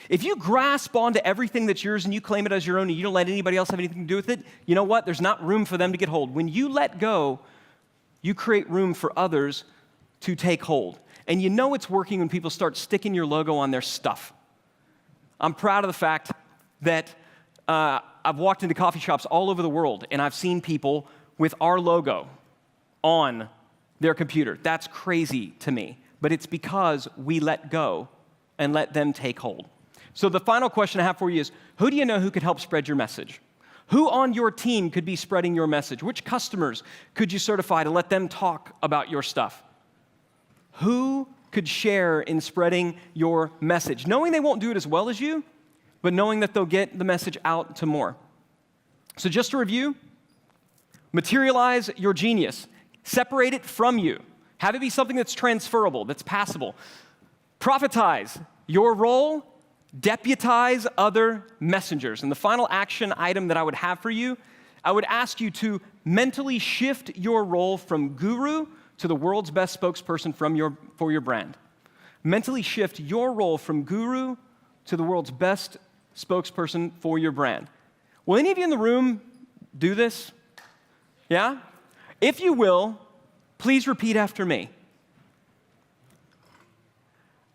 If you grasp onto everything that's yours and you claim it as your own and you don't let anybody else have anything to do with it, you know what? There's not room for them to get hold. When you let go, you create room for others to take hold. And you know it's working when people start sticking your logo on their stuff. I'm proud of the fact that I've walked into coffee shops all over the world, and I've seen people with our logo on their computer. That's crazy to me. But it's because we let go and let them take hold. So the final question I have for you is, who do you know who could help spread your message? Who on your team could be spreading your message? Which customers could you certify to let them talk about your stuff? Who could share in spreading your message? Knowing they won't do it as well as you, but knowing that they'll get the message out to more. So just to review, materialize your genius. Separate it from you. Have it be something that's transferable, that's passable. Prophetize your role. Deputize other messengers. And the final action item that I would have for you, I would ask you to mentally shift your role from guru to the world's best spokesperson for your brand. Mentally shift your role from guru to the world's best spokesperson for your brand. Will any of you in the room do this? Yeah? If you will, please repeat after me.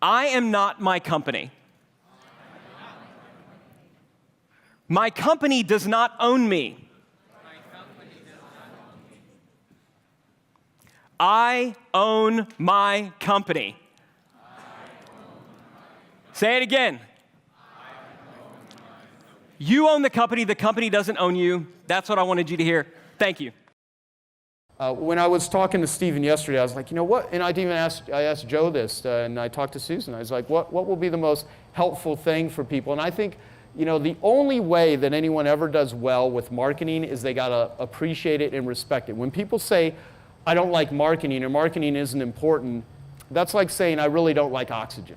I am not my company. My company does not own me. I own my company. Say it again. You own the company doesn't own you. That's what I wanted you to hear. Thank you.
When I was talking to Stephen yesterday, I was like, you know what? And I asked Joe this, and I talked to Susan. I was like, what will be the most helpful thing for people? And I think, you know, the only way that anyone ever does well with marketing is they gotta appreciate it and respect it. When people say, I don't like marketing, or marketing isn't important, that's like saying, I really don't like oxygen.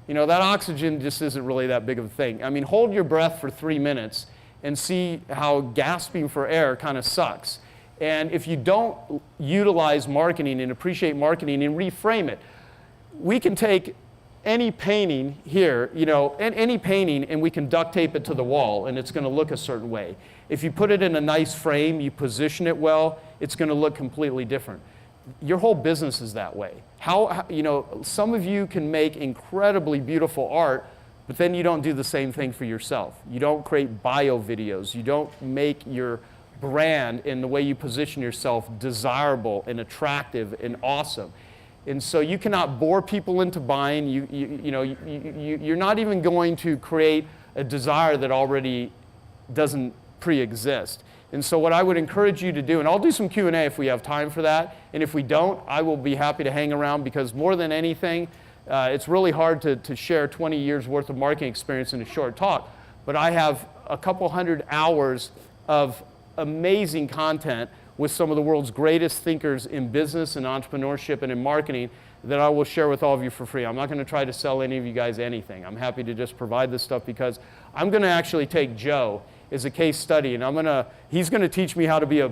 You know, that oxygen just isn't really that big of a thing. I mean, hold your breath for 3 minutes and see how gasping for air kind of sucks. And if you don't utilize marketing and appreciate marketing and reframe it, we can take any painting here, you know, any painting, and we can duct tape it to the wall, and it's going to look a certain way. If you put it in a nice frame, you position it well, it's going to look completely different. Your whole business is that way. How, you know, some of you can make incredibly beautiful art, but then you don't do the same thing for yourself. You don't create bio videos. You don't make your brand and the way you position yourself desirable and attractive and awesome. And so you cannot bore people into buying. You're not even going to create a desire that already doesn't pre-exist. And so what I would encourage you to do, and I'll do some Q&A if we have time for that, and if we don't, I will be happy to hang around, because more than anything, it's really hard to share 20 years worth of marketing experience in a short talk, but I have a couple hundred hours of amazing content with some of the world's greatest thinkers in business and entrepreneurship and in marketing that I will share with all of you for free. I'm not going to try to sell any of you guys anything. I'm happy to just provide this stuff, because I'm going to actually take Joe as a case study, and he's going to teach me how to be a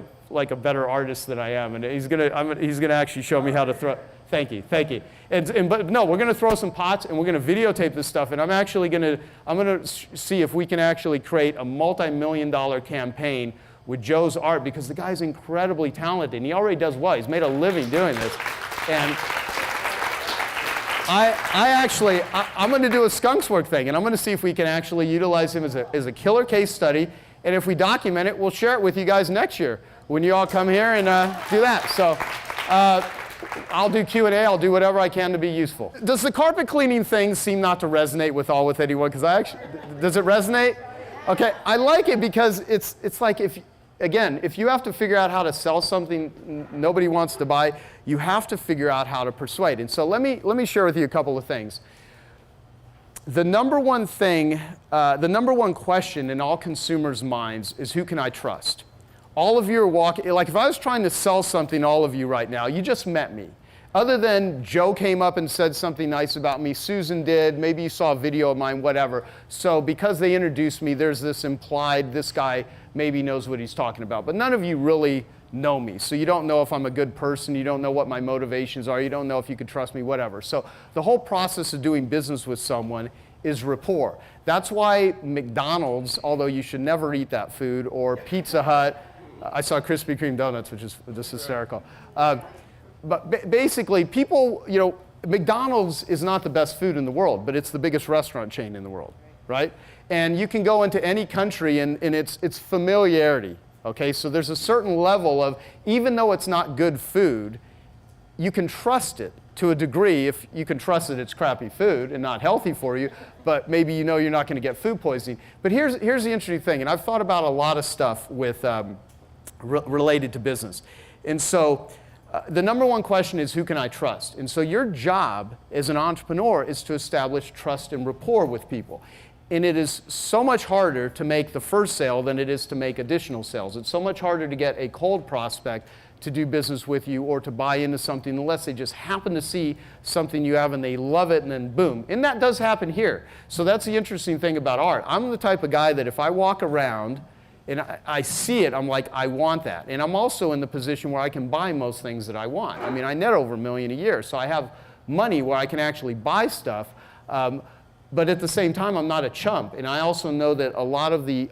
better artist than I am, and he's going to actually show me how to throw. Thank you. But no, we're going to throw some pots, and we're going to videotape this stuff, and I'm going to see if we can actually create a multi-million-dollar campaign with Joe's art, because the guy's incredibly talented, and he already does well. He's made a living doing this. And I'm going to do a skunks work thing, and I'm going to see if we can actually utilize him as a killer case study, and if we document it, we'll share it with you guys next year when you all come here and do that. So I'll do Q&A, I'll do whatever I can to be useful. Does the carpet cleaning thing seem not to resonate with anyone? Because does it resonate? Okay, I like it because it's like if you have to figure out how to sell something nobody wants to buy, you have to figure out how to persuade. And so let me share with you a couple of things. The number one question in all consumers' minds is, who can I trust? All of you are walking, like if I was trying to sell something to all of you right now, you just met me. Other than Joe came up and said something nice about me, Susan did, maybe you saw a video of mine, whatever. So because they introduced me, there's this implied, this guy maybe knows what he's talking about. But none of you really know me. So you don't know if I'm a good person, you don't know what my motivations are, you don't know if you could trust me, whatever. So the whole process of doing business with someone is rapport. That's why McDonald's, although you should never eat that food, or Pizza Hut, I saw Krispy Kreme donuts, which is just hysterical. But basically, people, McDonald's is not the best food in the world, but it's the biggest restaurant chain in the world, right? And you can go into any country and it's familiarity, okay? So there's a certain level of, even though it's not good food, you can trust it to a degree. If you can trust that it's crappy food and not healthy for you, but maybe you know you're not going to get food poisoning. But here's the interesting thing, and I've thought about a lot of stuff with related to business. And so the number one question is, who can I trust? And so your job as an entrepreneur is to establish trust and rapport with people. And it is so much harder to make the first sale than it is to make additional sales. It's so much harder to get a cold prospect to do business with you or to buy into something unless they just happen to see something you have and they love it, and then boom. And that does happen here. So that's the interesting thing about art. I'm the type of guy that if I walk around and I see it, I'm like, I want that. And I'm also in the position where I can buy most things that I want. I mean, I net over $1 million a year, so I have money where I can actually buy stuff. But at the same time, I'm not a chump. And I also know that a lot of the,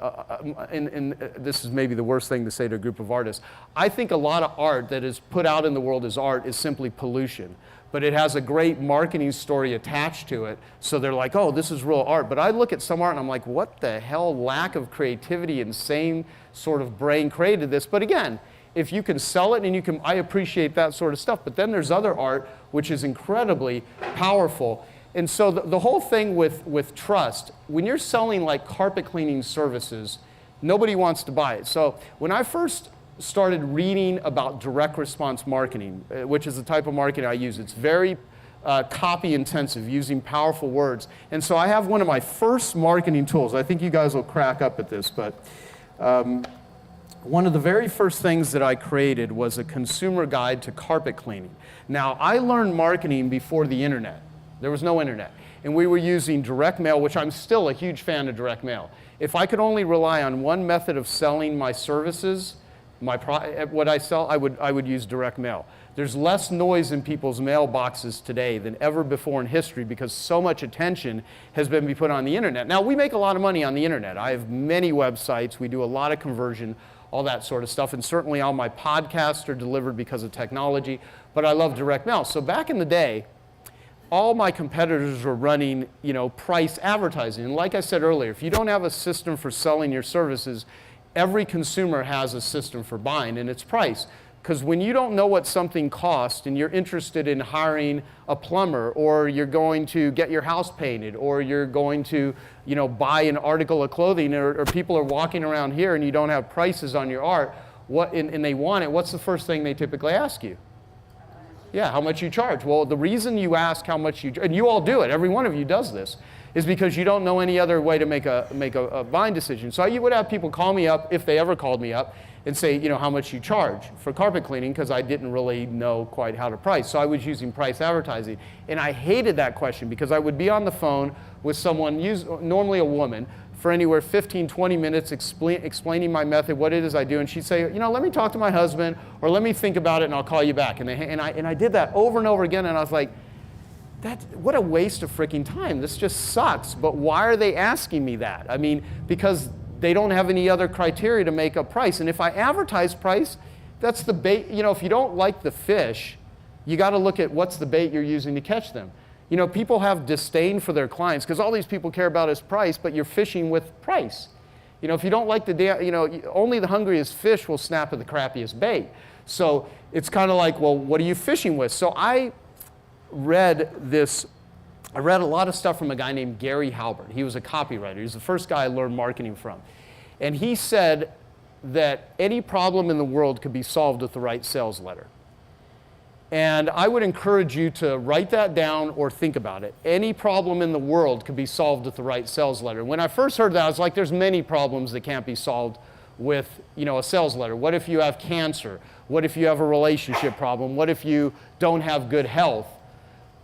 and this is maybe the worst thing to say to a group of artists, I think a lot of art that is put out in the world as art is simply pollution. But it has a great marketing story attached to it. So they're like, oh, this is real art. But I look at some art and I'm like, what the hell, lack of creativity, insane sort of brain created this. But again, if you can sell it and you can, I appreciate that sort of stuff. But then there's other art which is incredibly powerful. And so the whole thing with trust, when you're selling like carpet cleaning services, nobody wants to buy it. So when I first started reading about direct response marketing, which is the type of marketing I use, it's very copy intensive, using powerful words. And so I have one of my first marketing tools. I think you guys will crack up at this, but one of the very first things that I created was a consumer guide to carpet cleaning. Now, I learned marketing before the internet. There was no internet. And we were using direct mail, which I'm still a huge fan of direct mail. If I could only rely on one method of selling my services, what I sell, I would use direct mail. There's less noise in people's mailboxes today than ever before in history because so much attention has been put on the internet. Now, we make a lot of money on the internet. I have many websites. We do a lot of conversion, all that sort of stuff. And certainly all my podcasts are delivered because of technology. But I love direct mail. So back in the day, all my competitors were running, price advertising. And like I said earlier, if you don't have a system for selling your services, every consumer has a system for buying, and it's price. Because when you don't know what something costs and you're interested in hiring a plumber, or you're going to get your house painted, or you're going to buy an article of clothing, or people are walking around here and you don't have prices on your art, and they want it, what's the first thing they typically ask you? Yeah, how much you charge. Well, the reason you ask how much and you all do it, every one of you does this, is because you don't know any other way to make a buying decision. So you would have people call me up, if they ever called me up, and say, how much you charge for carpet cleaning, because I didn't really know quite how to price. So I was using price advertising. And I hated that question because I would be on the phone with someone, normally a woman, for anywhere 15, 20 minutes explaining my method, what it is I do, and she'd say, let me talk to my husband, or let me think about it and I'll call you back. And I did that over and over again, and I was like, what a waste of freaking time. This just sucks. But why are they asking me that? I mean, because they don't have any other criteria to make a price. And if I advertise price, that's the bait. If you don't like the fish, you got to look at what's the bait you're using to catch them. People have disdain for their clients because all these people care about is price, but you're fishing with price. If you don't like only the hungriest fish will snap at the crappiest bait. So it's kind of like, well, what are you fishing with? So I read a lot of stuff from a guy named Gary Halbert. He was a copywriter. He was the first guy I learned marketing from. And he said that any problem in the world could be solved with the right sales letter. And I would encourage you to write that down or think about it. Any problem in the world could be solved with the right sales letter. When I first heard that, I was like, there's many problems that can't be solved with a sales letter. What if you have cancer? What if you have a relationship problem? What if you don't have good health?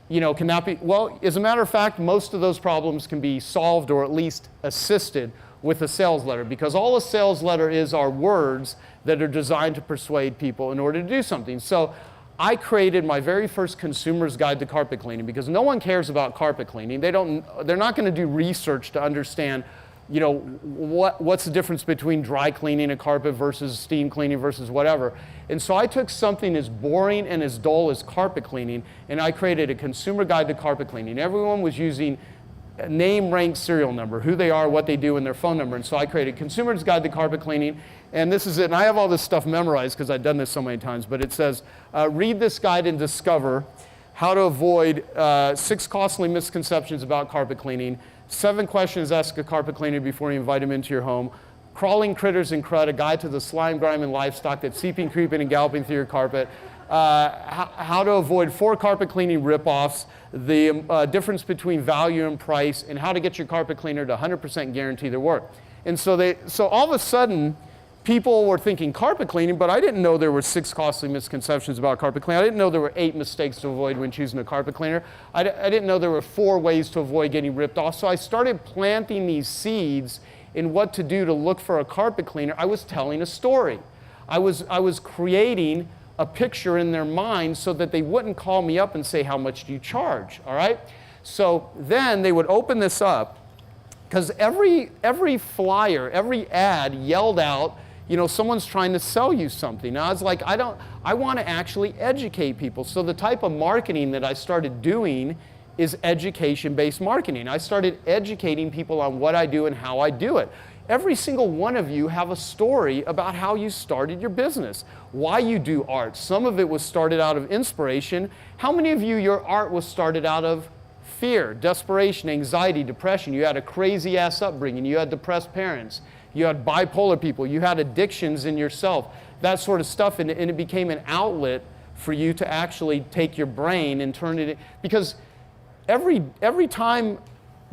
Can that be? Well, as a matter of fact, most of those problems can be solved or at least assisted with a sales letter, because all a sales letter is are words that are designed to persuade people in order to do something. So I created my very first consumer's guide to carpet cleaning because no one cares about carpet cleaning. They're not going to do research to understand, what's the difference between dry cleaning a carpet versus steam cleaning versus whatever. And so I took something as boring and as dull as carpet cleaning, and I created a consumer guide to carpet cleaning. Everyone was using name, rank, serial number, who they are, what they do, and their phone number. And so I created Consumer's Guide to Carpet Cleaning. And this is it. And I have all this stuff memorized because I've done this so many times. But it says, read this guide and discover how to avoid 6 costly misconceptions about carpet cleaning, 7 questions ask a carpet cleaner before you invite him into your home, crawling critters and crud, a guide to the slime, grime, and livestock that's seeping, creeping, and galloping through your carpet, how to avoid 4 carpet cleaning ripoffs, the difference between value and price, and how to get your carpet cleaner to 100% guarantee their work. And so all of a sudden, people were thinking carpet cleaning, but I didn't know there were 6 costly misconceptions about carpet cleaning. I didn't know there were 8 mistakes to avoid when choosing a carpet cleaner. I didn't know there were 4 ways to avoid getting ripped off. So I started planting these seeds in what to do to look for a carpet cleaner. I was telling a story. I was creating a picture in their mind so that they wouldn't call me up and say, how much do you charge, all right? So then they would open this up, because every flyer, every ad yelled out, you know, someone's trying to sell you something. Now I was like, I want to actually educate people. So the type of marketing that I started doing is education-based marketing. I started educating people on what I do and how I do it. Every single one of you have a story about how you started your business, why you do art. Some of it was started out of inspiration. How many of you, your art was started out of fear, desperation, anxiety, depression? You had a crazy ass upbringing. You had depressed parents. You had bipolar people. You had addictions in yourself, that sort of stuff. And it became an outlet for you to actually take your brain and turn it in. Because every time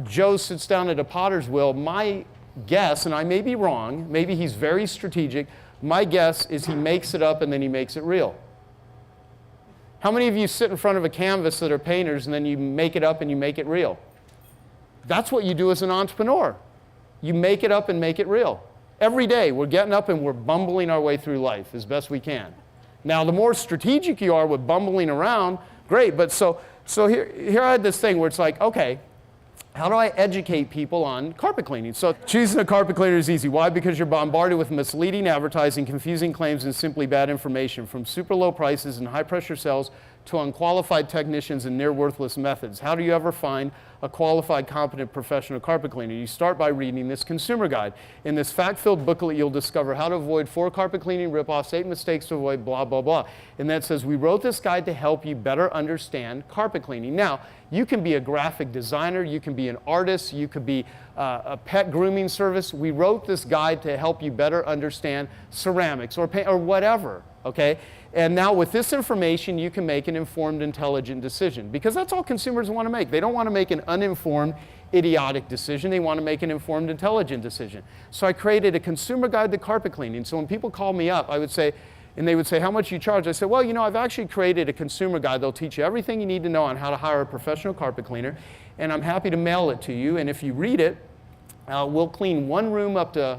Joe sits down at a potter's wheel, my guess, and I may be wrong, maybe he's very strategic, my guess is he makes it up and then he makes it real. How many of you sit in front of a canvas that are painters and then you make it up and you make it real? That's what you do as an entrepreneur. You make it up and make it real. Every day we're getting up and we're bumbling our way through life as best we can. Now the more strategic you are with bumbling around, great, but so here I had this thing where it's like, okay, how do I educate people on carpet cleaning? So choosing a carpet cleaner is easy. Why? Because you're bombarded with misleading advertising, confusing claims, and simply bad information, from super low prices and high pressure sales to unqualified technicians and near worthless methods. How do you ever find a qualified, competent, professional carpet cleaner? You start by reading this consumer guide. In this fact-filled booklet, you'll discover how to avoid 4 carpet cleaning ripoffs, 8 mistakes to avoid, blah, blah, blah. And that says, we wrote this guide to help you better understand carpet cleaning. Now, you can be a graphic designer, you can be an artist, you could be a pet grooming service. We wrote this guide to help you better understand ceramics or paint or whatever, okay? And now with this information, you can make an informed, intelligent decision, because that's all consumers want to make. They don't want to make an uninformed, idiotic decision. They want to make an informed, intelligent decision. So I created a consumer guide to carpet cleaning. So when people call me up, I would say, and they would say, how much do you charge? I said, well, you know, I've actually created a consumer guide that'll teach you everything you need to know on how to hire a professional carpet cleaner, and I'm happy to mail it to you. And if you read it, we'll clean one room up to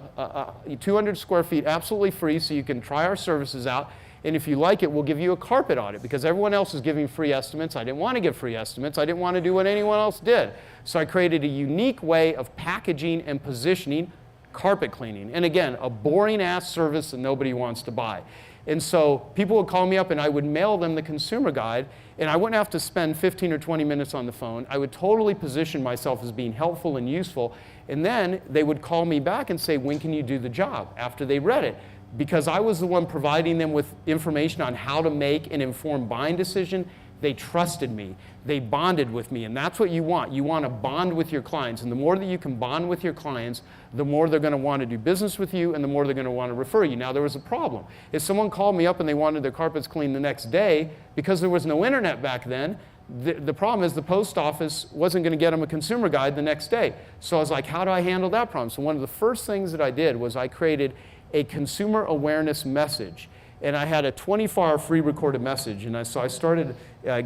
200 square feet absolutely free, so you can try our services out. And if you like it, we'll give you a carpet audit, because everyone else is giving free estimates. I didn't want to give free estimates. I didn't want to do what anyone else did. So I created a unique way of packaging and positioning carpet cleaning. And again, a boring ass service that nobody wants to buy. And so people would call me up and I would mail them the consumer guide, and I wouldn't have to spend 15 or 20 minutes on the phone. I would totally position myself as being helpful and useful. And then they would call me back and say, when can you do the job, after they read it? Because I was the one providing them with information on how to make an informed buying decision. They trusted me. They bonded with me, and that's what you want. You want to bond with your clients, and the more that you can bond with your clients, the more they're going to want to do business with you, and the more they're going to want to refer you. Now, there was a problem. If someone called me up and they wanted their carpets cleaned the next day, because there was no internet back then, the problem is the post office wasn't going to get them a consumer guide the next day. So I was like, how do I handle that problem? So one of the first things that I did was I created a consumer awareness message. And I had a 24-hour free recorded message. And so I started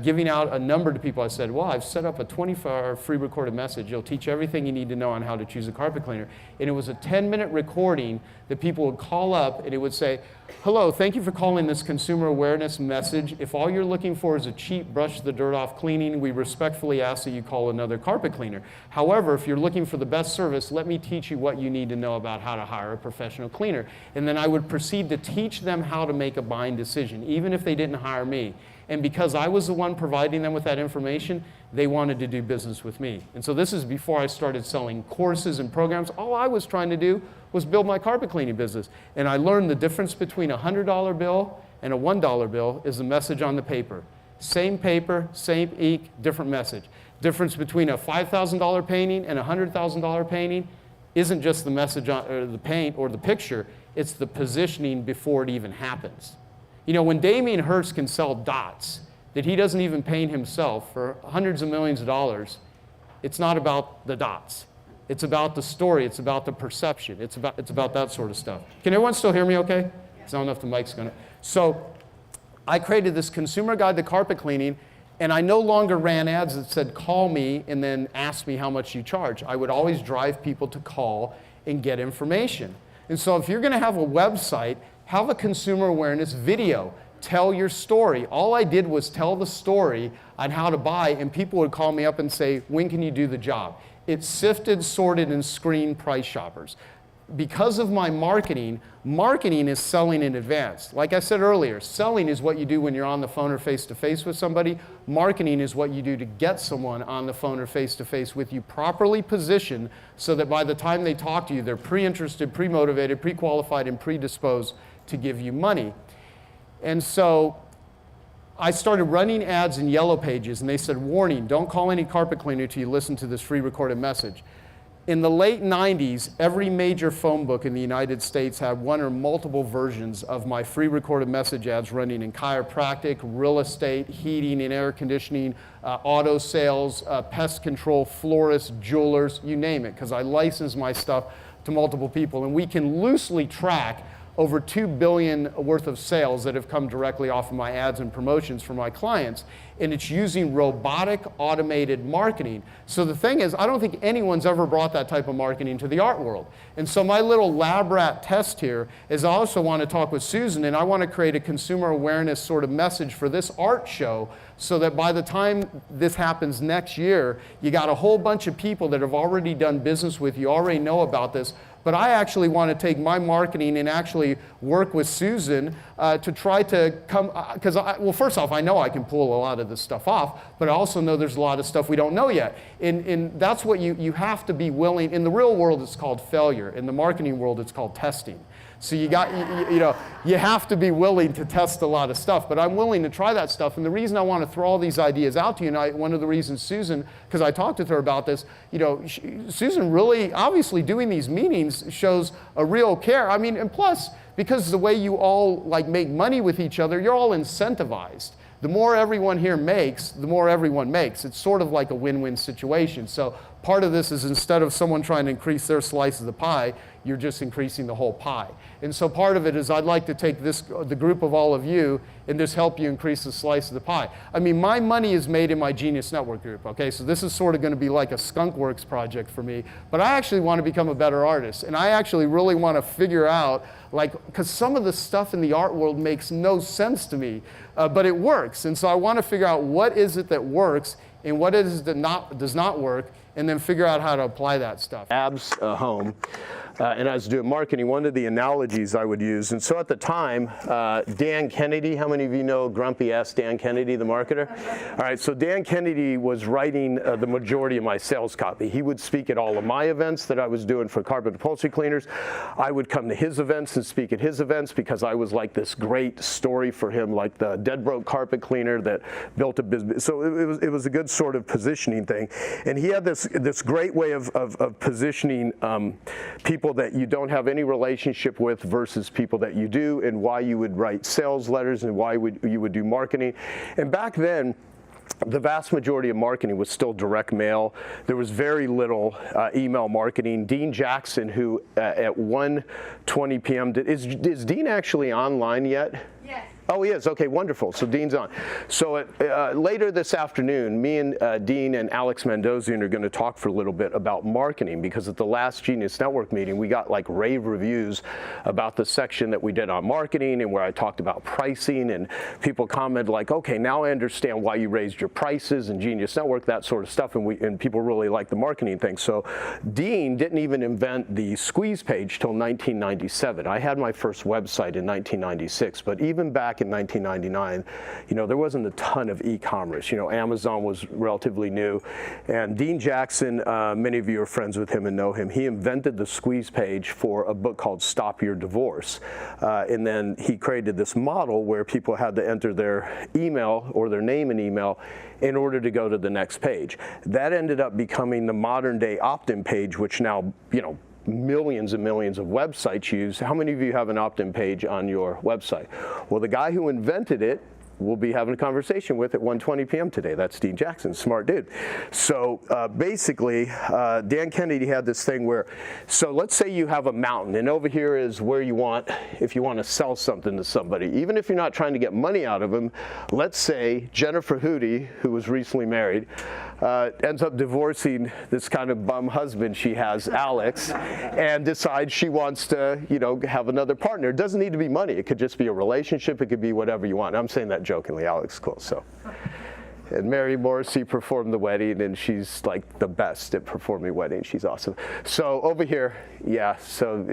giving out a number to people. I said, well, I've set up a 24-hour free recorded message. It'll teach everything you need to know on how to choose a carpet cleaner. And it was a 10-minute recording that people would call up, and it would say, hello, thank you for calling this consumer awareness message. If all you're looking for is a cheap brush the dirt off cleaning, we respectfully ask that you call another carpet cleaner. However, if you're looking for the best service, let me teach you what you need to know about how to hire a professional cleaner. And then I would proceed to teach them how to make a buying decision, even if they didn't hire me. And because I was the one providing them with that information, they wanted to do business with me. And so this is before I started selling courses and programs. All I was trying to do was build my carpet cleaning business. And I learned the difference between a $100 bill and a $1 bill is the message on the paper. Same paper, same ink, different message. Difference between a $5,000 painting and a $100,000 painting isn't just the message on or the paint or the picture, it's the positioning before it even happens. You know, when Damien Hirst can sell dots that he doesn't even paint himself for hundreds of millions of dollars, it's not about the dots. It's about the story. It's about the perception. It's about that sort of stuff. Can everyone still hear me okay? I don't know if the mic's going to. So I created this consumer guide to carpet cleaning, and I no longer ran ads that said, call me and then ask me how much you charge. I would always drive people to call and get information. And so if you're going to have a website, have a consumer awareness video. tell your story. All I did was tell the story on how to buy, and people would call me up and say, when can you do the job? It sifted, sorted, and screened price shoppers. Because of my marketing, marketing is selling in advance. Like I said earlier, selling is what you do when you're on the phone or face-to-face with somebody. Marketing is what you do to get someone on the phone or face-to-face with you, properly positioned so that by the time they talk to you, they're pre-interested, pre-motivated, pre-qualified, and predisposed to give you money. And so I started running ads in Yellow Pages, and they said, warning, don't call any carpet cleaner till you listen to this free recorded message. In the late 90s, every major phone book in the United States had one or multiple versions of my free recorded message ads running in chiropractic, real estate, heating and air conditioning, auto sales, pest control, florists, jewelers, you name it, because I license my stuff to multiple people. And we can loosely track over $2 billion worth of sales that have come directly off of my ads and promotions for my clients, and it's using robotic automated marketing. So the thing is, I don't think anyone's ever brought that type of marketing to the art world. And so my little lab rat test here is I also want to talk with Susan, and I want to create a consumer awareness sort of message for this art show so that by the time this happens next year, you got a whole bunch of people that have already done business with you, already know about this. But I actually want to take my marketing and actually work with Susan to try to come, because, well, first off, I know I can pull a lot of this stuff off, but I also know there's a lot of stuff we don't know yet. And that's what you have to be willing. In the real world, it's called failure. In the marketing world, it's called testing. So you have to be willing to test a lot of stuff, but I'm willing to try that stuff. And the reason I want to throw all these ideas out to you, and one of the reasons Susan, because I talked with her about this, Susan really, obviously doing these meetings shows a real care. I mean, and plus, because the way you all like make money with each other, you're all incentivized. The more everyone here makes, the more everyone makes. It's sort of like a win-win situation. So part of this is instead of someone trying to increase their slice of the pie, you're just increasing the whole pie. And so part of it is I'd like to take the group of all of you and just help you increase the slice of the pie. I mean, my money is made in my Genius Network group, okay? So this is sort of going to be like a skunkworks project for me, but I actually want to become a better artist. And I actually really want to figure out, because some of the stuff in the art world makes no sense to me, but it works. And so I want to figure out what is it that works and what is it that does not work, and then figure out how to apply that stuff.
Abs home. And I was doing marketing, one of the analogies I would use, and so at the time, Dan Kennedy, how many of you know grumpy-ass Dan Kennedy, the marketer? All right, so Dan Kennedy was writing the majority of my sales copy. He would speak at all of my events that I was doing for carpet upholstery cleaners. I would come to his events and speak at his events because I was like this great story for him, like the dead broke carpet cleaner that built a business. So it was a good sort of positioning thing. And he had this great way of positioning people that you don't have any relationship with versus people that you do, and why you would write sales letters and why you would do marketing. And back then, the vast majority of marketing was still direct mail. There was very little email marketing. Dean Jackson, who at 1:20 p.m. Is Dean actually online yet?
Yes.
Oh, he is. Okay, wonderful. So Dean's on. So later this afternoon, me and Dean and Alex Mendozian are going to talk for a little bit about marketing, because at the last Genius Network meeting, we got like rave reviews about the section that we did on marketing and where I talked about pricing, and people commented like, okay, now I understand why you raised your prices and Genius Network, that sort of stuff, and people really like the marketing thing. So Dean didn't even invent the squeeze page till 1997. I had my first website in 1996, but even back in 1999, there wasn't a ton of e-commerce. Amazon was relatively new, and Dean Jackson, many of you are friends with him and know him. He invented the squeeze page for a book called Stop Your Divorce, and then he created this model where people had to enter their email or their name and email in order to go to the next page. That ended up becoming the modern day opt-in page, which now, millions and millions of websites use. How many of you have an opt-in page on your website? Well, the guy who invented it, we'll be having a conversation with at 1:20 p.m. today. That's Dean Jackson, smart dude. So basically, Dan Kennedy had this thing where, so let's say you have a mountain, and over here is where you want, if you want to sell something to somebody, even if you're not trying to get money out of them. Let's say Jennifer Hootie, who was recently married,
ends up divorcing this kind of bum husband she has, Alex, and decides she wants to, have another partner. It doesn't need to be money. It could just be a relationship. It could be whatever you want. I'm saying that jokingly. Alex is cool. So. And Mary Morrissey performed the wedding, and she's like the best at performing weddings. She's awesome. So over here, yeah, so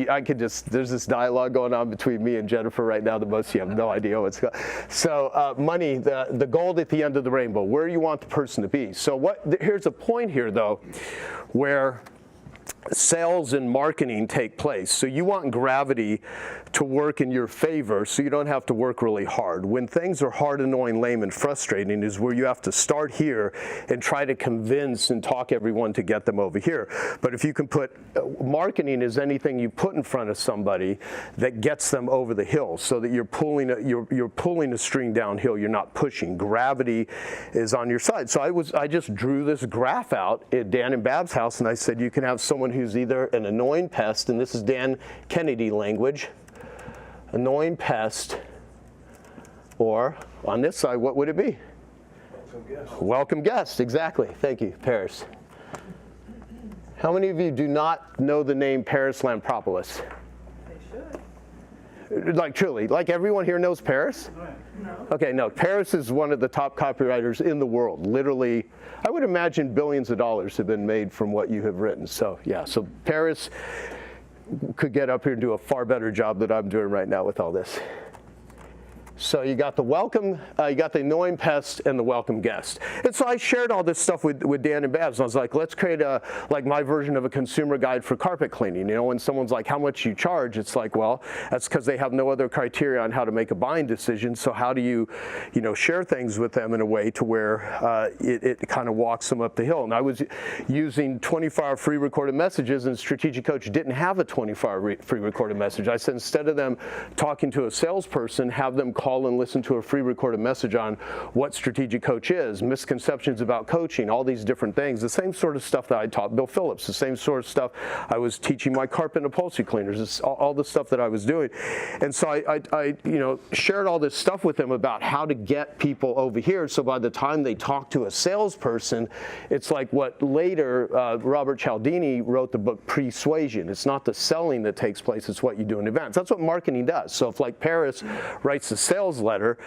I could just, there's this dialogue going on between me and Jennifer right now that most of you have no idea what's going on. So money, the gold at the end of the rainbow, where you want the person to be. So here's a point here, though, where sales and marketing take place. So you want gravity to work in your favor so you don't have to work really hard. When things are hard, annoying, lame, and frustrating is where you have to start here and try to convince and talk everyone to get them over here. But if you can put, marketing is anything you put in front of somebody that gets them over the hill so that you're pulling a string downhill, you're not pushing. Gravity is on your side. So I just drew this graph out at Dan and Bab's house, and I said you can have someone who's either an annoying pest, and this is Dan Kennedy language, annoying pest, or on this side, what would it be? Welcome guest. Welcome guest, exactly. Thank you, Paris. How many of you do not know the name Paris Lampropoulos? They should. Like truly, like everyone here knows Paris? No. Okay, no, Paris is one of the top copywriters in the world. Literally, I would imagine billions of dollars have been made from what you have written. So yeah, so Paris could get up here and do a far better job than I'm doing right now with all this. So you got the welcome, you got the annoying pest and the welcome guest. And so I shared all this stuff with Dan and Babs. And I was like, let's create my version of a consumer guide for carpet cleaning. When someone's like, how much you charge? It's like, well, that's because they have no other criteria on how to make a buying decision. So how do you, share things with them in a way to where it kind of walks them up the hill? And I was using 24-hour free recorded messages, and Strategic Coach didn't have a 24-hour free recorded message. I said, instead of them talking to a salesperson, have them call and listen to a free recorded message on what Strategic Coach is, misconceptions about coaching, all these different things. The same sort of stuff that I taught Bill Phillips, the same sort of stuff I was teaching my carpet and upholstery cleaners, all the stuff that I was doing. And so I shared all this stuff with them about how to get people over here. So by the time they talk to a salesperson, it's like what later Robert Cialdini wrote the book Persuasion. It's not the selling that takes place, it's what you do in advance. That's what marketing does. So if like Paris writes a sales letter,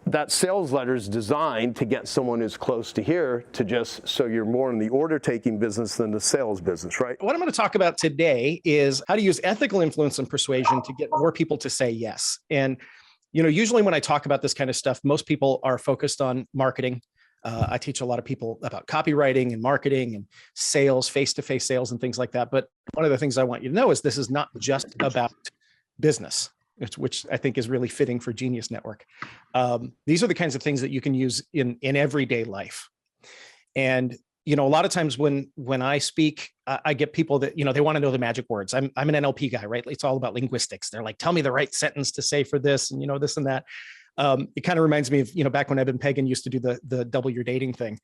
that sales letter is designed to get someone who's close to here to just so you're more in the order taking business than the sales business, right?
What I'm going to talk about today is how to use ethical influence and persuasion to get more people to say yes. And usually when I talk about this kind of stuff, most people are focused on marketing. I teach a lot of people about copywriting and marketing and sales, face-to-face sales and things like that. But one of the things I want you to know is this is not just about business, which I think is really fitting for Genius Network. These are the kinds of things that you can use in everyday life. And, a lot of times when I speak, I get people that, they want to know the magic words. I'm an NLP guy, right? It's all about linguistics. They're like, tell me the right sentence to say for this and, this and that. It kind of reminds me of, back when Eben Pagan used to do the double your dating thing.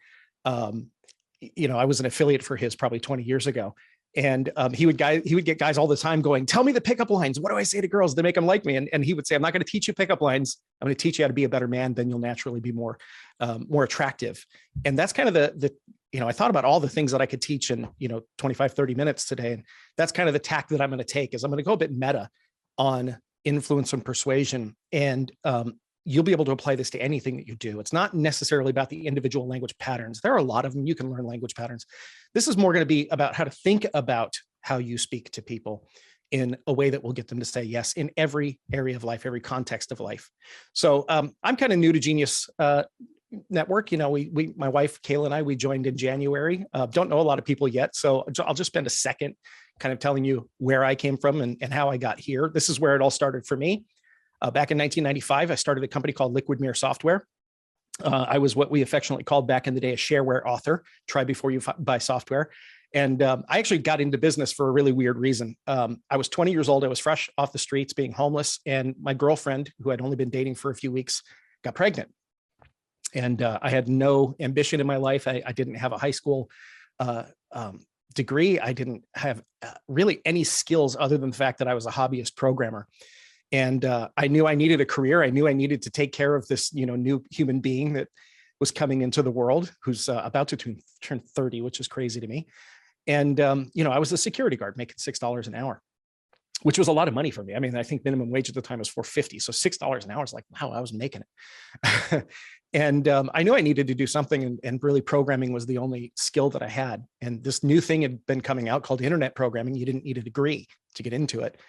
I was an affiliate for his probably 20 years ago. And he would get guys all the time going, tell me the pickup lines. What do I say to girls to make them like me? And he would say, I'm not going to teach you pickup lines. I'm going to teach you how to be a better man. Then you'll naturally be more attractive. And that's kind of the I thought about all the things that I could teach in, 25, 30 minutes today. And that's kind of the tack that I'm going to take is I'm going to go a bit meta on influence and persuasion. And you'll be able to apply this to anything that you do. It's not necessarily about the individual language patterns. There are a lot of them. You can learn language patterns. This is more going to be about how to think about how you speak to people in a way that will get them to say yes in every area of life, every context of life. So I'm kind of new to Genius Network. My wife, Kayla, and I, we joined in January. Don't know a lot of people yet. So I'll just spend a second kind of telling you where I came from and how I got here. This is where it all started for me. Back in 1995, I started a company called Liquid Mirror Software. I was what we affectionately called back in the day a shareware author, try before you buy software. And I actually got into business for a really weird reason. I was 20 years old. I was fresh off the streets being homeless. And my girlfriend, who I'd only been dating for a few weeks, got pregnant. And I had no ambition in my life. I didn't have a high school degree. I didn't have really any skills other than the fact that I was a hobbyist programmer. And I knew I needed a career. I knew I needed to take care of this, new human being that was coming into the world, who's about to turn 30, which is crazy to me. And, you know, I was a security guard making $6 an hour, which was a lot of money for me. I mean, I think minimum wage at the time was $4.50. So $6 an hour is like, wow, I was making it. And I knew I needed to do something, and really programming was the only skill that I had. And this new thing had been coming out called internet programming. You didn't need a degree to get into it.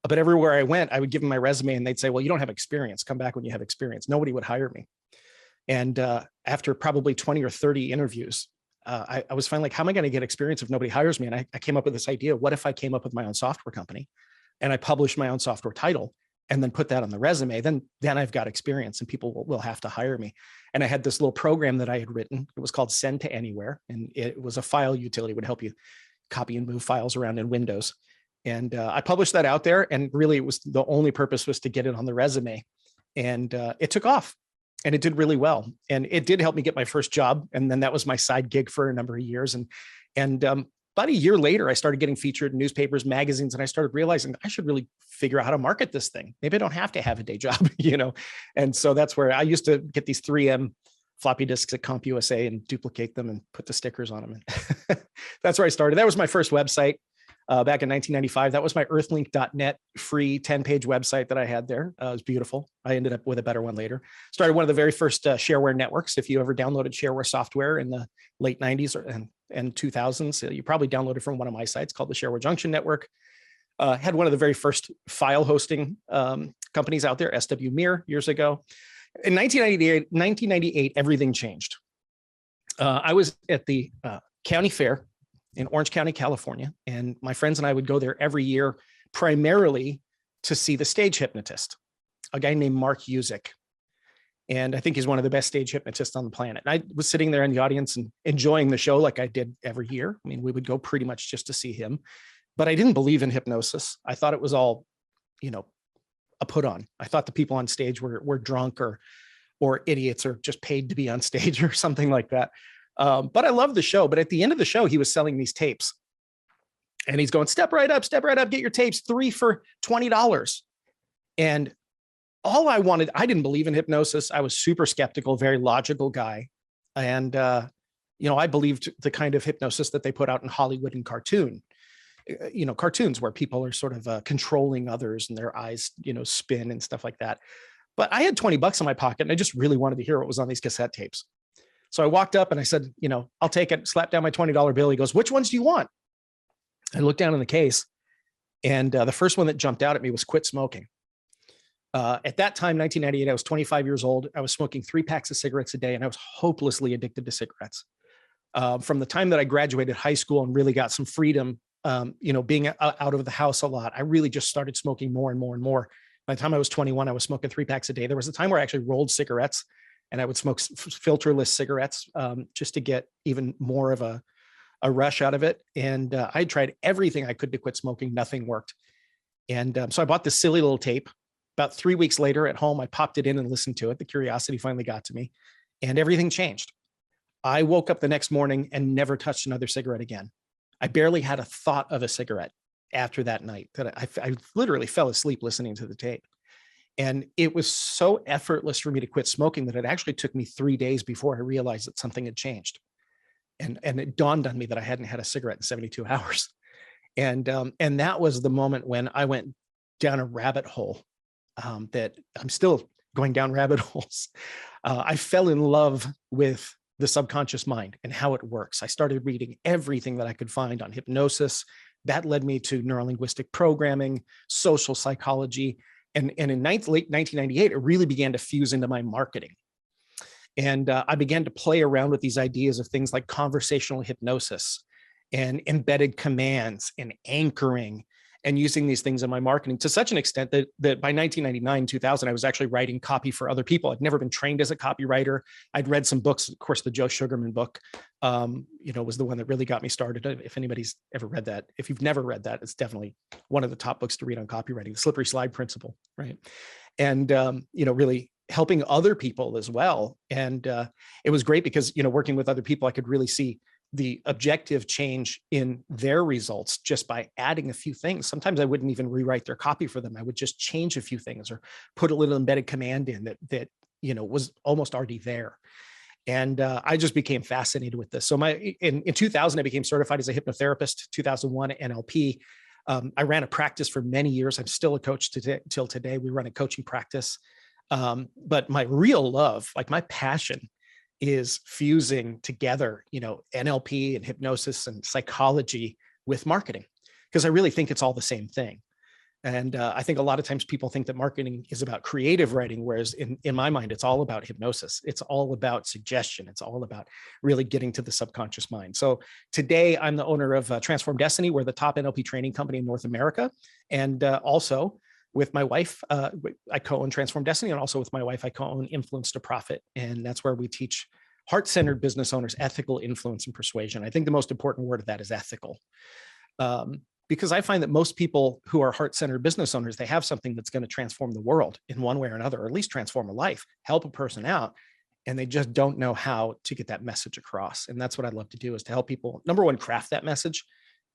But everywhere I went, I would give them my resume and they'd say, well, you don't have experience. Come back when you have experience. Nobody would hire me. And after probably 20 or 30 interviews, I was finally like, how am I going to get experience if nobody hires me? And I came up with this idea. What if I came up with my own software company and I published my own software title and then put that on the resume? Then I've got experience and people will have to hire me. And I had this little program that I had written. It was called Send to Anywhere. And it was a file utility. It would help you copy and move files around in Windows. And I published that out there. And really it was the only purpose was to get it on the resume. And it took off. And it did really well. And it did help me get my first job. And then that was my side gig for a number of years. And about a year later, I started getting featured in newspapers, magazines, and I started realizing I should really figure out how to market this thing. Maybe I don't have to have a day job, you know? And so that's where I used to get these 3M floppy disks at CompUSA and duplicate them and put the stickers on them. And that's where I started. That was my first website. Back in 1995, that was my earthlink.net free 10-page website that I had there. It was beautiful. I ended up with a better one later. Started one of the very first shareware networks. If you ever downloaded shareware software in the late 90s and 2000s, you probably downloaded from one of my sites called the Shareware Junction Network. Had one of the very first file hosting companies out there, SWMIR, years ago. In 1998, everything changed. I was at the county fair in Orange County, California. And my friends and I would go there every year, primarily to see the stage hypnotist, a guy named Mark Usick. And I think he's one of the best stage hypnotists on the planet. And I was sitting there in the audience and enjoying the show like I did every year. I mean, we would go pretty much just to see him, but I didn't believe in hypnosis. I thought it was all, you know, a put on. I thought the people on stage were drunk or idiots or just paid to be on stage or something like that. But I loved the show. But at the end of the show, he was selling these tapes and he's going, step right up, get your tapes, 3 for $20. And all I wanted, I didn't believe in hypnosis. I was super skeptical, very logical guy. And, you know, I believed the kind of hypnosis that they put out in Hollywood and cartoons where people are sort of controlling others and their eyes, you know, spin and stuff like that. But I had $20 in my pocket and I just really wanted to hear what was on these cassette tapes. So I walked up and I said, you know, I'll take it, slapped down my $20 bill. He goes, which ones do you want? I looked down in the case and the first one that jumped out at me was Quit Smoking. At that time, 1998, I was 25 years old. I was smoking 3 packs of cigarettes a day and I was hopelessly addicted to cigarettes. From the time that I graduated high school and really got some freedom, you know, being out of the house a lot, I really just started smoking more and more and more. By the time I was 21, I was smoking 3 packs a day. There was a time where I actually rolled cigarettes and I would smoke filterless cigarettes just to get even more of a rush out of it. And I tried everything I could to quit smoking. Nothing worked. And so I bought this silly little tape. About 3 weeks later at home, I popped it in and listened to it. The curiosity finally got to me and everything changed. I woke up the next morning and never touched another cigarette again. I barely had a thought of a cigarette after that night. That I literally fell asleep listening to the tape. And it was so effortless for me to quit smoking that it actually took me 3 days before I realized that something had changed. And it dawned on me that I hadn't had a cigarette in 72 hours. And that was the moment when I went down a rabbit hole that I'm still going down rabbit holes. I fell in love with the subconscious mind and how it works. I started reading everything that I could find on hypnosis. That led me to neurolinguistic programming, social psychology. And in late 1998, it really began to fuse into my marketing. And I began to play around with these ideas of things like conversational hypnosis and embedded commands and anchoring and using these things in my marketing to such an extent that by 1999, 2000, I was actually writing copy for other people. I'd never been trained as a copywriter. I'd read some books. Of course, the Joe Sugarman book, was the one that really got me started. If anybody's ever read that, if you've never read that, it's definitely one of the top books to read on copywriting, the slippery slide principle, right? And, really helping other people as well. And it was great because, working with other people, I could really see the objective change in their results just by adding a few things. Sometimes I wouldn't even rewrite their copy for them. I would just change a few things or put a little embedded command in that was almost already there. And I just became fascinated with this. So in 2000, I became certified as a hypnotherapist, 2001 NLP. I ran a practice for many years. I'm still a coach till today. We run a coaching practice. But my real love, like my passion, is fusing together, NLP and hypnosis and psychology with marketing, because I really think it's all the same thing. And I think a lot of times people think that marketing is about creative writing, whereas in my mind, it's all about hypnosis. It's all about suggestion. It's all about really getting to the subconscious mind. So today I'm the owner of Transform Destiny. We're the top NLP training company in North America. And also with my wife, I co-own Transform Destiny, and also with my wife, I co-own Influence to Profit. And that's where we teach heart-centered business owners ethical influence and persuasion. I think the most important word of that is ethical. Because I find that most people who are heart-centered business owners, they have something that's going to transform the world in one way or another, or at least transform a life, help a person out, and they just don't know how to get that message across. And that's what I'd love to do, is to help people, number one, craft that message,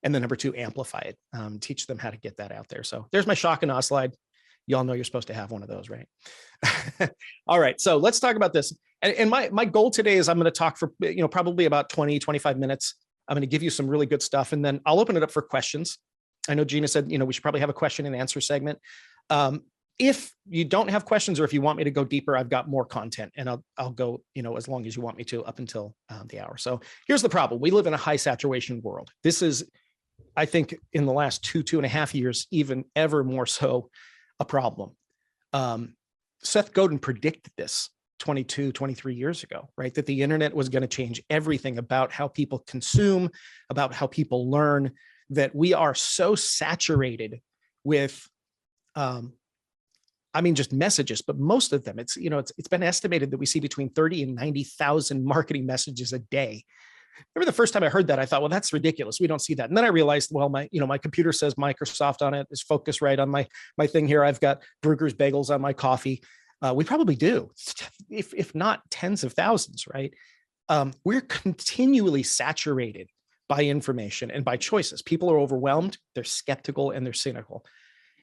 and then number two, amplify it, teach them how to get that out there. So there's my shock and awe slide. You all know you're supposed to have one of those, right? All right, so let's talk about this. And my goal today is I'm going to talk for probably about 20, 25 minutes. I'm going to give you some really good stuff, and then I'll open it up for questions. I know Gina said, we should probably have a question and answer segment. If you don't have questions, or if you want me to go deeper, I've got more content, and I'll go, as long as you want me to, up until the hour. So here's the problem. We live in a high saturation world. This is, I think, in the last 2.5 years, even ever more so a problem. Seth Godin predicted this 22, 23 years ago, right? That the internet was going to change everything about how people consume, about how people learn, that we are so saturated with, just messages, but most of them, it's been estimated that we see between 30 and 90,000 marketing messages a day. Remember the first time I heard that, I thought, well, that's ridiculous. We don't see that. And then I realized, well, my computer says Microsoft on it. Is Focusrite on my thing here. I've got Bruegger's Bagels on my coffee. We probably do, if not tens of thousands, right? We're continually saturated by information and by choices. People are overwhelmed, they're skeptical, and they're cynical.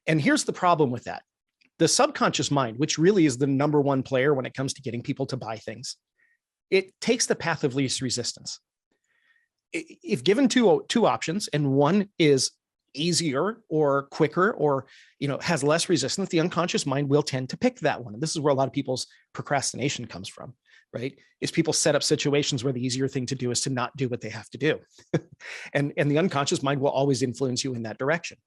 And here's the problem with that. The subconscious mind, which really is the number one player when it comes to getting people to buy things, it takes the path of least resistance. If given two options, and one is easier or quicker or has less resistance, the unconscious mind will tend to pick that one. And this is where a lot of people's procrastination comes from, right? Is people set up situations where the easier thing to do is to not do what they have to do. and the unconscious mind will always influence you in that direction.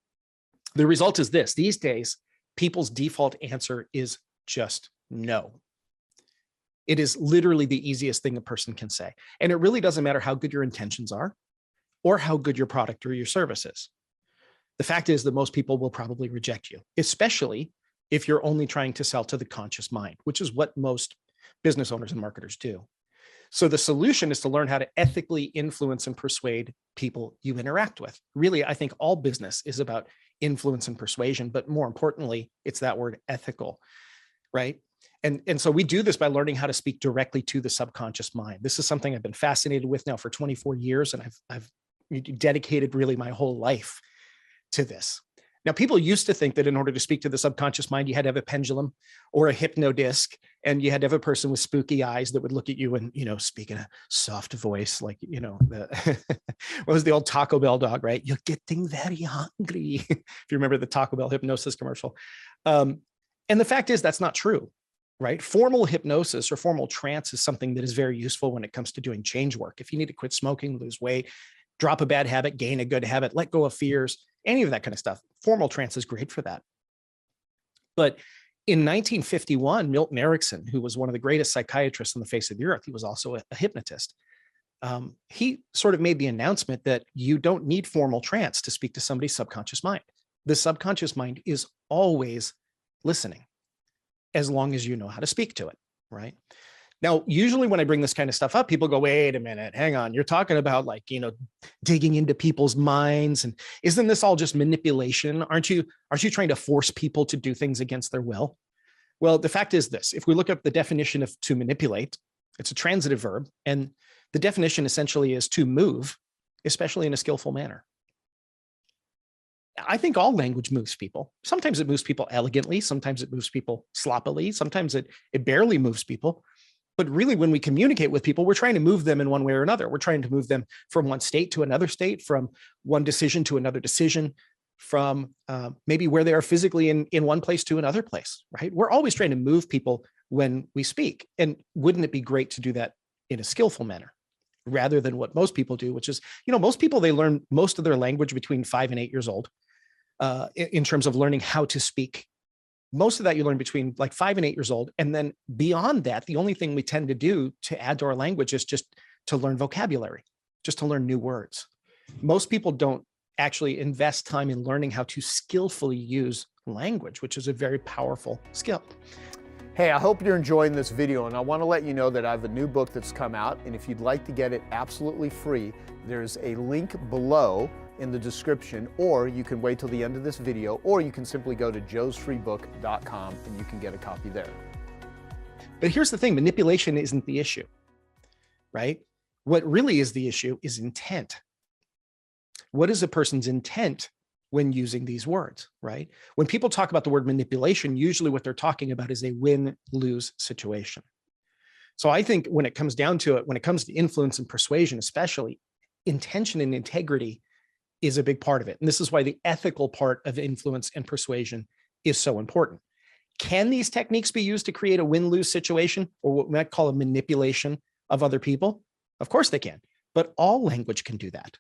The result is this: these days, people's default answer is just no. It is literally the easiest thing a person can say. And it really doesn't matter how good your intentions are or how good your product or your service is. The fact is that most people will probably reject you, especially if you're only trying to sell to the conscious mind, which is what most business owners and marketers do. So the solution is to learn how to ethically influence and persuade people you interact with. Really, I think all business is about influence and persuasion, but more importantly, it's that word ethical, right? And so we do this by learning how to speak directly to the subconscious mind. This is something I've been fascinated with now for 24 years, and I've dedicated really my whole life to this. Now, people used to think that in order to speak to the subconscious mind, you had to have a pendulum or a hypnodisc, and you had to have a person with spooky eyes that would look at you and, speak in a soft voice, like, what was the old Taco Bell dog, right? You're getting very hungry. If you remember the Taco Bell hypnosis commercial. And the fact is that's not true, right? Formal hypnosis or formal trance is something that is very useful when it comes to doing change work. If you need to quit smoking, lose weight, drop a bad habit, gain a good habit, let go of fears, any of that kind of stuff. Formal trance is great for that. But in 1951, Milton Erickson, who was one of the greatest psychiatrists on the face of the earth, he was also a hypnotist. He sort of made the announcement that you don't need formal trance to speak to somebody's subconscious mind. The subconscious mind is always listening, as long as you know how to speak to it, right? Now, usually when I bring this kind of stuff up, people go, wait a minute, hang on. You're talking about digging into people's minds. And isn't this all just manipulation? Aren't you trying to force people to do things against their will? Well, the fact is this: if we look up the definition of to manipulate, it's a transitive verb. And the definition essentially is to move, especially in a skillful manner. I think all language moves people. Sometimes it moves people elegantly. Sometimes it moves people sloppily. Sometimes it barely moves people. But really, when we communicate with people, we're trying to move them in one way or another. We're trying to move them from one state to another state, from one decision to another decision, from maybe where they are physically in one place to another place, right? We're always trying to move people when we speak. And wouldn't it be great to do that in a skillful manner rather than what most people do, which is, most people, they learn most of their language between 5 and 8 years old in terms of learning how to speak. Most of that you learn between like 5 and 8 years old. And then beyond that, the only thing we tend to do to add to our language is just to learn vocabulary, just to learn new words. Most people don't actually invest time in learning how to skillfully use language, which is a very powerful skill.
Hey, I hope you're enjoying this video, and I want to let you know that I have a new book that's come out, and if you'd like to get it absolutely free, there's a link below in the description, or you can wait till the end of this video, or you can simply go to joesfreebook.com and you can get a copy there.
But here's the thing, manipulation isn't the issue, right? What really is the issue is intent. What is a person's intent when using these words, right? When people talk about the word manipulation, usually what they're talking about is a win-lose situation. So I think when it comes down to it, when it comes to influence and persuasion, especially, intention and integrity is a big part of it. And this is why the ethical part of influence and persuasion is so important. Can these techniques be used to create a win-lose situation, or what we might call a manipulation of other people? Of course they can, but all language can do that,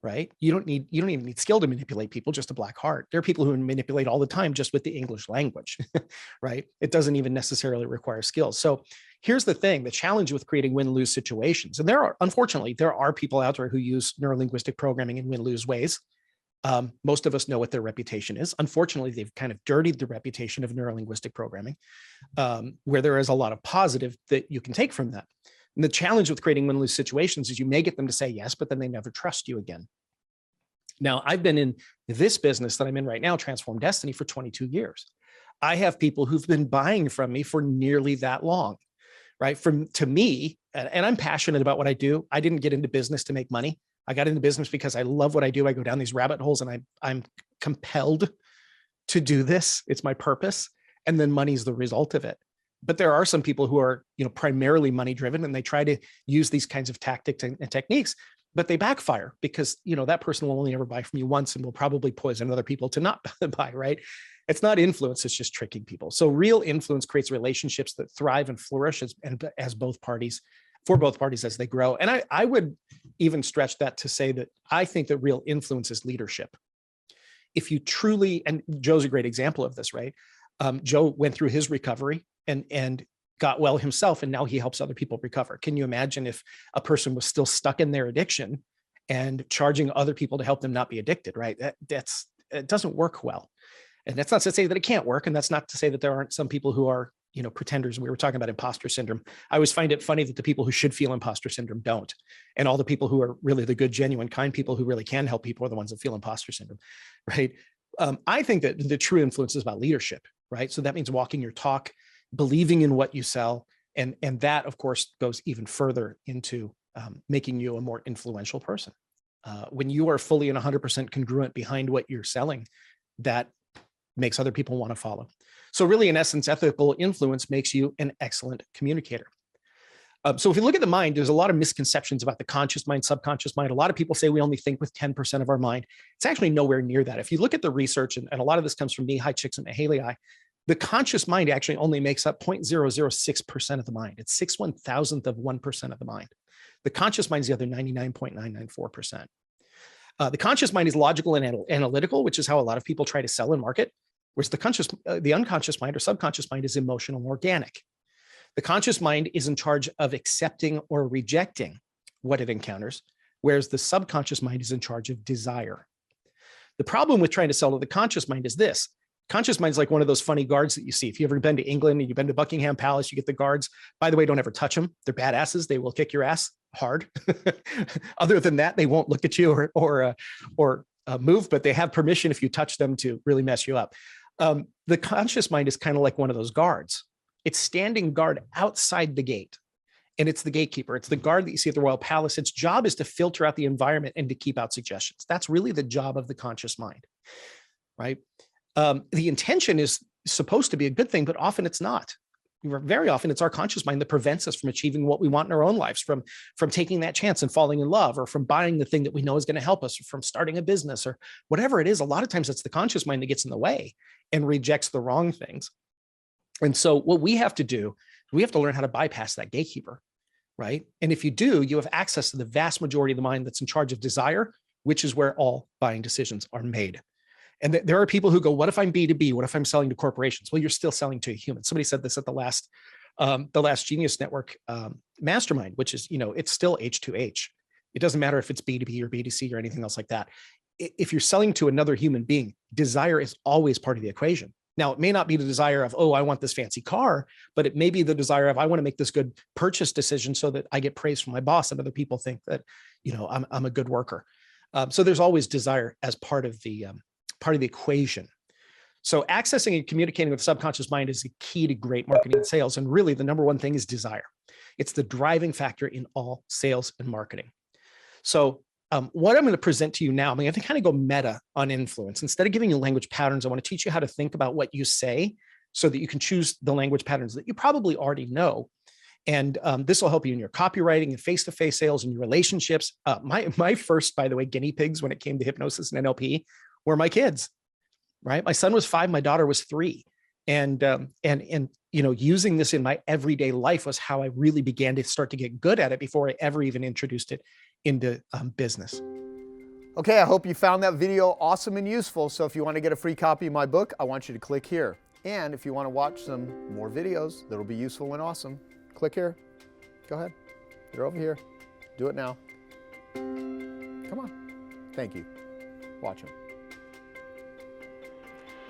right? You don't even need skill to manipulate people, just a black heart. There are people who manipulate all the time just with the English language, right? It doesn't even necessarily require skills. So here's the thing, the challenge with creating win-lose situations, and unfortunately, there are people out there who use neurolinguistic programming in win-lose ways. Most of us know what their reputation is. Unfortunately, they've kind of dirtied the reputation of neurolinguistic programming, where there is a lot of positive that you can take from that. And the challenge with creating win-lose situations is you may get them to say yes, but then they never trust you again. Now, I've been in this business that I'm in right now, Transform Destiny, for 22 years. I have people who've been buying from me for nearly that long, right? To me, and I'm passionate about what I do. I didn't get into business to make money. I got into business because I love what I do. I go down these rabbit holes and I'm compelled to do this. It's my purpose. And then money's the result of it. But there are some people who are, primarily money driven, and they try to use these kinds of tactics and techniques, but they backfire because, that person will only ever buy from you once and will probably poison other people to not buy, right? It's not influence, it's just tricking people. So real influence creates relationships that thrive and flourish for both parties as they grow. And I would even stretch that to say that I think that real influence is leadership. If you truly, and Joe's a great example of this, right? Joe went through his recovery and got well himself, and now he helps other people recover. Can you imagine if a person was still stuck in their addiction and charging other people to help them not be addicted, right? It doesn't work well. And that's not to say that it can't work. And that's not to say that there aren't some people who are, pretenders. We were talking about imposter syndrome. I always find it funny that the people who should feel imposter syndrome don't. And all the people who are really the good, genuine, kind people who really can help people are the ones that feel imposter syndrome, right? I think that the true influence is about leadership, right? So that means walking your talk, believing in what you sell. And that, of course, goes even further into making you a more influential person. When you are fully and 100% congruent behind what you're selling, that makes other people want to follow. So really, in essence, ethical influence makes you an excellent communicator. So if you look at the mind, there's a lot of misconceptions about the conscious mind, subconscious mind. A lot of people say we only think with 10% of our mind. It's actually nowhere near that. If you look at the research, and a lot of this comes from Mihai Csikszentmihalyi, the conscious mind actually only makes up 0.006% of the mind. It's 6/1000th of 1% of the mind. The conscious mind is the other 99.994%. The conscious mind is logical and analytical, which is how a lot of people try to sell and market, whereas the unconscious mind or subconscious mind is emotional and organic. The conscious mind is in charge of accepting or rejecting what it encounters, whereas the subconscious mind is in charge of desire. The problem with trying to sell to the conscious mind is this. Conscious mind is like one of those funny guards that you see. If you've ever been to England and you've been to Buckingham Palace, you get the guards. By the way, don't ever touch them. They're badasses. They will kick your ass hard. Other than that, they won't look at you or move, but they have permission if you touch them to really mess you up. The conscious mind is kind of like one of those guards. It's standing guard outside the gate, and it's the gatekeeper. It's the guard that you see at the Royal Palace. Its job is to filter out the environment and to keep out suggestions. That's really the job of the conscious mind, right? The intention is supposed to be a good thing, but often it's not. very often it's our conscious mind that prevents us from achieving what we want in our own lives, from taking that chance and falling in love, or from buying the thing that we know is going to help us, or from starting a business, or whatever it is. A lot of times it's the conscious mind that gets in the way and rejects the wrong things. And so what we have to do, we have to learn how to bypass that gatekeeper, right? And if you do, you have access to the vast majority of the mind that's in charge of desire, which is where all buying decisions are made. And there are people who go, what if I'm B2B? What if I'm selling to corporations? Well, you're still selling to a human. Somebody said this at the last Genius Network mastermind, which is, it's still H2H. It doesn't matter if it's B2B or B2C or anything else like that. If you're selling to another human being, desire is always part of the equation. Now, it may not be the desire of, oh, I want this fancy car, but it may be the desire of, I want to make this good purchase decision so that I get praise from my boss and other people think that, I'm a good worker. So there's always desire as part of the equation. So accessing and communicating with the subconscious mind is the key to great marketing and sales. And really the number one thing is desire. It's the driving factor in all sales and marketing. So what I'm going to present to you now, I'm going to kind of go meta on influence. Instead of giving you language patterns, I want to teach you how to think about what you say so that you can choose the language patterns that you probably already know. And this will help you in your copywriting and face-to-face sales and your relationships. My first, by the way, guinea pigs when it came to hypnosis and NLP were my kids, right? My son was 5, my daughter was 3. And using this in my everyday life was how I really began to start to get good at it before I ever even introduced it into business.
Okay, I hope you found that video awesome and useful. So if you want to get a free copy of my book, I want you to click here. And if you want to watch some more videos that'll be useful and awesome, click here. Go ahead. You're over here. Do it now. Come on. Thank you. Watch them.